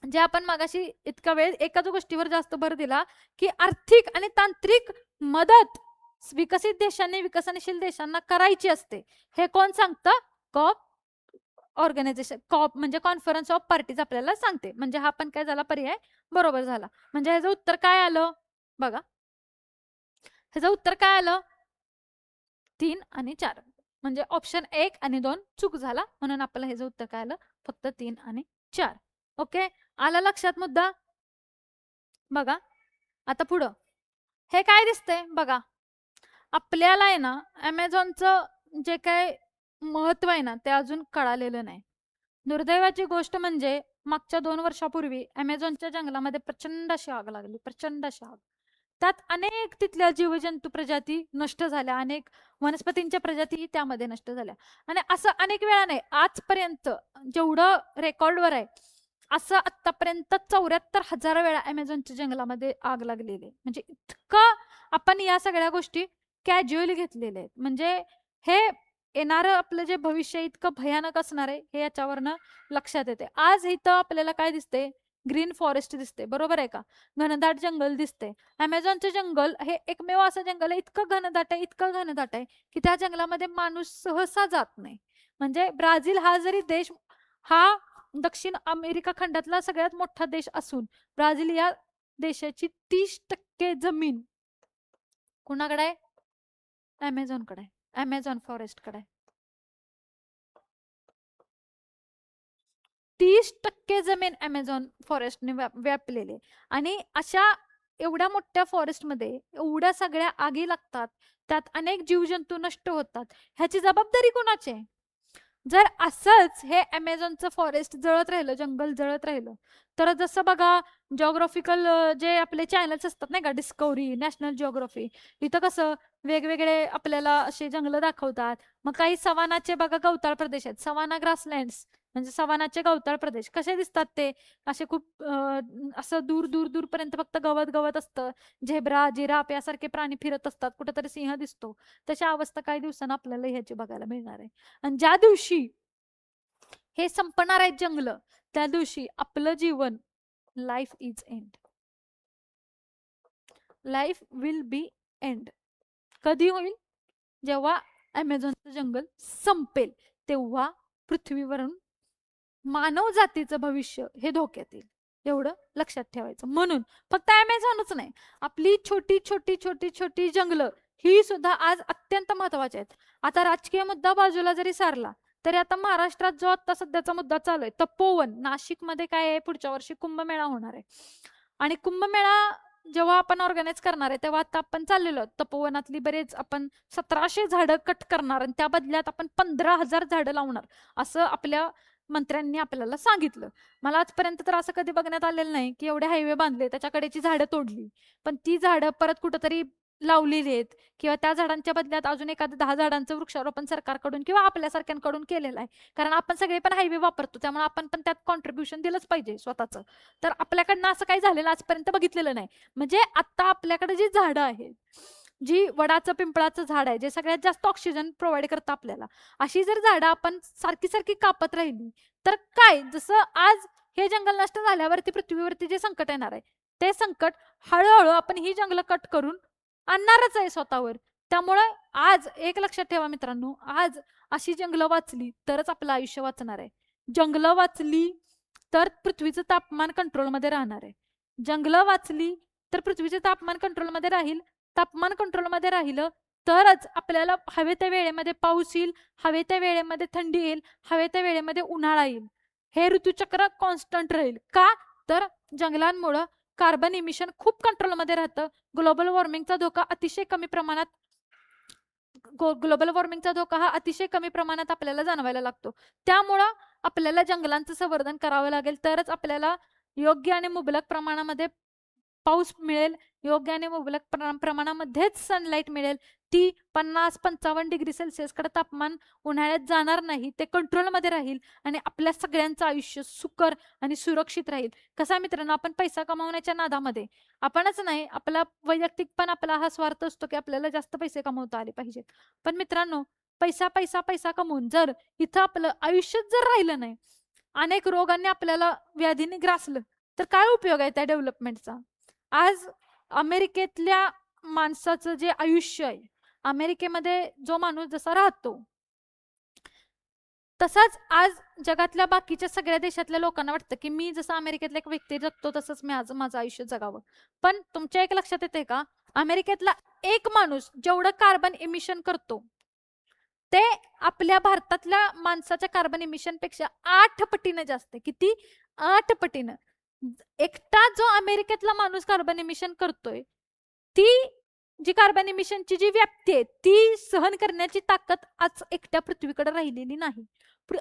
जे आपण मगाशी इतका वेळ एकाच गोष्टीवर जास्त भर दिला की आर्थिक आणि तांत्रिक मदत विकसित देशांनी विकसनशील देशांना करायची असते. हे कोण सांगतं? कॉप ऑर्गनायझेशन, कॉप म्हणजे कॉन्फरन्स ऑफ पार्टीज आपल्याला सांगते. म्हणजे हा पण काय झाला, पर्याय बरोबर झाला. म्हणजे ह्याचं उत्तर काय आलं बघा, ह्याचं उत्तर काय आलं 3 आणि 4. म्हणजे ऑप्शन 1 आणि 2 चूक झाला, म्हणून आपल्याला ह्याचं उत्तर काय आलं फक्त 3 आणि 4. ओके, आलं लक्षात मुद्दा? बघा आता पुढं हे काय दिसतंय बघा, आपल्याला आहे ना अमेझॉनचं जे काय महत्व आहे ना ते अजून कळालेलं नाही. दुर्दैवाची गोष्ट म्हणजे मागच्या 2 वर्षापूर्वी अमेझॉनच्या जंगलामध्ये प्रचंड अशी आग लागली, प्रचंड अशी आग. त्यात अनेक तिथल्या जीवजंतू प्रजाती नष्ट झाल्या, अनेक वनस्पतींच्या प्रजातीही त्यामध्ये नष्ट झाल्या. आणि असं अनेक वेळा नाही, आजपर्यंत जेवढं रेकॉर्डवर आहे असं आतापर्यंत 74,000 वेळा अमेझॉनच्या जंगलामध्ये आग लागलेली आहे. म्हणजे इतकं आपण या सगळ्या गोष्टी कॅज्युअली घेतलेल्या आहेत. म्हणजे हे येणारं आपलं जे भविष्य इतकं भयानक असणार आहे हे याच्यावरनं लक्षात येते. आज इथं आपल्याला काय दिसते, ग्रीन फॉरेस्ट दिसते, बरोबर आहे का, घनदाट जंगल दिसते. अमेझॉनचं जंगल हे एकमेव असं जंगल आहे इतकं घनदाट आहे, इतकं घनदाट आहे की त्या जंगलामध्ये माणूस सहसा जात नाही. म्हणजे ब्राझील हा जरी देश हा दक्षिण अमेरिका खंडातला सगळ्यात मोठा देश असून ब्राझील या देशाची 30% जमीन कुणाकडे आहे, अमेझॉनकडे आहे, अमेझॉन फॉरेस्टकडे आहे. 30% जमीन अमेझॉन फॉरेस्टने व्यापलेली आहे. आणि अशा एवढ्या मोठ्या फॉरेस्टमध्ये एवढ्या सगळ्या आगी लागतात, त्यात अनेक जीवजंतू नष्ट होतात, ह्याची जबाबदारी कोणाची आहे? जर असंच हे अमेझॉनचं फॉरेस्ट जळत राहिलं, जंगल जळत राहिलं, तर जसं बघा जिओग्राफिकल जे आपले चॅनल्स असतात नाही का, डिस्कवरी, नॅशनल जिओग्राफी, इथं कसं वेगवेगळे आपल्याला असे जंगल दाखवतात. मग काही सवानाचे बघा गवताळ प्रदेश आहेत, सवाना ग्रासलँड्स म्हणजे सवानाचे गवताळ प्रदेश कसे दिसतात, ते असे खूप असं दूर दूर दूरपर्यंत फक्त गवत गवत असतं, झेब्रा, जिराफ यासारखे प्राणी फिरत असतात, कुठेतरी सिंह दिसतो. तशी अवस्था काही दिवसांना आपल्याला ह्याची बघायला मिळणार आहे. आणि ज्या दिवशी हे संपणार आहेत जंगल, त्या दिवशी आपलं जीवन, life is end, life will be end. कधी होईल? जेव्हा अमेझॉनचं जंगल संपेल, तेव्हा पृथ्वीवरून मानव जातीचं भविष्य हे धोक्यात येईल. एवढं लक्षात ठेवायचं. म्हणून फक्त अमेझॉनच नाही, आपली छोटी छोटी छोटी छोटी जंगलं ही सुद्धा आज अत्यंत महत्वाची आहेत. आता राजकीय मुद्दा बाजूला जरी सारला तरी आता महाराष्ट्रात जो आता सध्याचा मुद्दा चालू आहे, तपोवन नाशिकमध्ये काय आहे, पुढच्या वर्षी कुंभमेळा होणार आहे. आणि कुंभमेळा जेव्हा आपण ऑर्गनाईज करणार आहे तेव्हा आता आपण चाललेलो आहोत, तपोवनातली बरेच आपण 1700 झाडं कट करणार आणि त्या बदल्यात आपण 15,000 झाडं लावणार असं आपल्या मंत्र्यांनी आपल्याला सांगितलं. मला आजपर्यंत तर असं कधी बघण्यात आलेलं नाही की एवढे हायवे बांधले, त्याच्याकडेची झाडं तोडली, पण ती झाडं परत कुठंतरी लावलेली आहेत, किंवा त्या झाडांच्या बदल्यात अजून एखादं 10 झाडांचं वृक्षारोपण सरकारकडून किंवा आपल्यासारख्यांकडून केलेलं आहे. कारण आपण सगळे पण हायवे वापरतो, त्यामुळे आपण पण त्यात कॉन्ट्रीब्युशन दिलंच पाहिजे स्वतःचं. तर आपल्याकडनं असं काही झालेलं आजपर्यंत बघितलेलं नाही. म्हणजे आता आपल्याकडे जी झाडं आहेत, जी वडाचं पिंपळाचं झाड आहे जे सगळ्यात जास्त ऑक्सिजन प्रोव्हाइड करतं आपल्याला, अशी जर झाडं आपण सारखी सारखी कापत राहिली तर काय, जसं आज हे जंगल नष्ट झाल्यावरती पृथ्वीवरती जे संकट येणार आहे ते संकट हळूहळू आपण ही जंगल कट करून आणणारच आहे स्वतःवर. त्यामुळे आज एक लक्षात ठेवा मित्रांनो, आज अशी जंगलं वाचली तरच आपलं आयुष्य वाचणार आहे. जंगलं वाचली तर पृथ्वीचं तापमान कंट्रोलमध्ये राहणार आहे. जंगलं वाचली तर पृथ्वीचे तापमान कंट्रोलमध्ये राहील. तापमान कंट्रोलमध्ये राहिलं तरच आपल्याला हवे त्या वेळेमध्ये पाऊस येईल, हवे त्या वेळेमध्ये थंडी येईल, हवे त्या वेळेमध्ये उन्हाळा येईल. हे ऋतुचक्र कॉन्स्टंट राहील. का? तर जंगलांमुळं कार्बन इमिशन खूप कंट्रोलमध्ये राहतं. ग्लोबल वॉर्मिंगचा धोका अतिशय कमी प्रमाणात ग्लोबल वॉर्मिंगचा धोका हा अतिशय कमी प्रमाणात आपल्याला जाणवायला लागतो. त्यामुळं आपल्याला जंगलांचं संवर्धन करावं लागेल, तरच आपल्याला योग्य आणि मुबलक प्रमाणामध्ये पाऊस मिळेल, योग्य आणि मुबलक प्रमाणामध्येच सनलाईट मिळेल, ती 50-55 डिग्री सेल्सिअसकडे तापमान उन्हाळ्यात जाणार नाही, ते कंट्रोलमध्ये राहील आणि आपल्या सगळ्यांचं आयुष्य सुकर आणि सुरक्षित राहील. कसा मित्रांनो, आपण पैसा कमावण्याच्या नादामध्ये आपणच नाही, आपला वैयक्तिक पण आपला हा स्वार्थ असतो की आपल्याला जास्त पैसे कमवता आले पाहिजेत. पण मित्रांनो, पैसा पैसा पैसा कमवून जर इथं आपलं आयुष्यच जर राहिलं नाही, अनेक रोगांनी आपल्याला व्याधीने ग्रासलं, तर काय उपयोग आहे त्या डेव्हलपमेंटचा? आज अमेरिकेतल्या माणसाचं जे आयुष्य आहे, अमेरिकेमध्ये जो माणूस जसा राहतो, तसाच आज जगातल्या बाकीच्या सगळ्या देशातल्या लोकांना वाटतं की मी जसं अमेरिकेतला एक व्यक्ती जगतो तसंच मी आज माझं आयुष्य जगावं. पण तुमच्या एक लक्षात येते का, अमेरिकेतला एक माणूस जेवढं कार्बन इमिशन करतो, ते आपल्या भारतातल्या माणसाच्या कार्बन इमिशन पेक्षा 8 पटीने जास्त आहे. किती? 8 पटीनं. एकटा जो अमेरिकेतला माणूस कार्बन इमिशन करतोय, ती जी कार्बन इमिशनची जी व्याप्ती आहे, ती सहन करण्याची ताकद आज एकट्या पृथ्वीकडे राहिलेली नाही.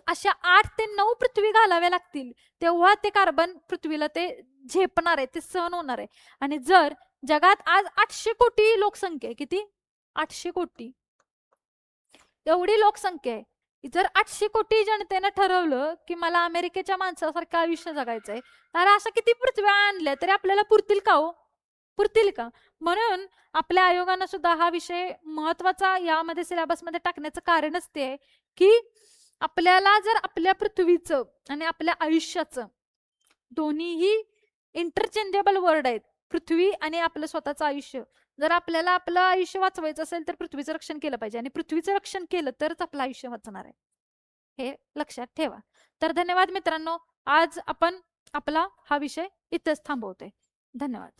अशा 8 ते 9 पृथ्वी घालाव्या लागतील, तेव्हा ते कार्बन पृथ्वीला ते झेपणार आहे, ते सहन होणार आहे. आणि जर जगात आज 800 कोटी लोकसंख्या आहे, किती? 800 कोटी. एवढी लोकसंख्या आहे. जर 800 कोटी जनतेनं ठरवलं की मला अमेरिकेच्या माणसासारखं आयुष्य जगायचंय, तर अशा किती पृथ्व्या आणल्या तरी आपल्याला पुरतील का हो? पुरतील का? म्हणून आपल्या आयोगानं सुद्धा हा विषय महत्वाचा यामध्ये सिलेबसमध्ये टाकण्याचं कारणच ते आहे की आपल्याला जर आपल्या पृथ्वीचं आणि आपल्या आयुष्याचं दोन्हीही इंटरचेंजेबल वर्ड आहेत, पृथ्वी आणि आपलं स्वतःचं आयुष्य. जर आपल्याला आपलं आयुष्य वाचवायचं असेल तर पृथ्वीचं रक्षण केलं पाहिजे आणि पृथ्वीचं रक्षण केलं तरच आपलं आयुष्य वाचणार आहे, हे लक्षात ठेवा. तर धन्यवाद मित्रांनो, आज आपण आपला हा विषय इथेच थांबवतोय. धन्यवाद.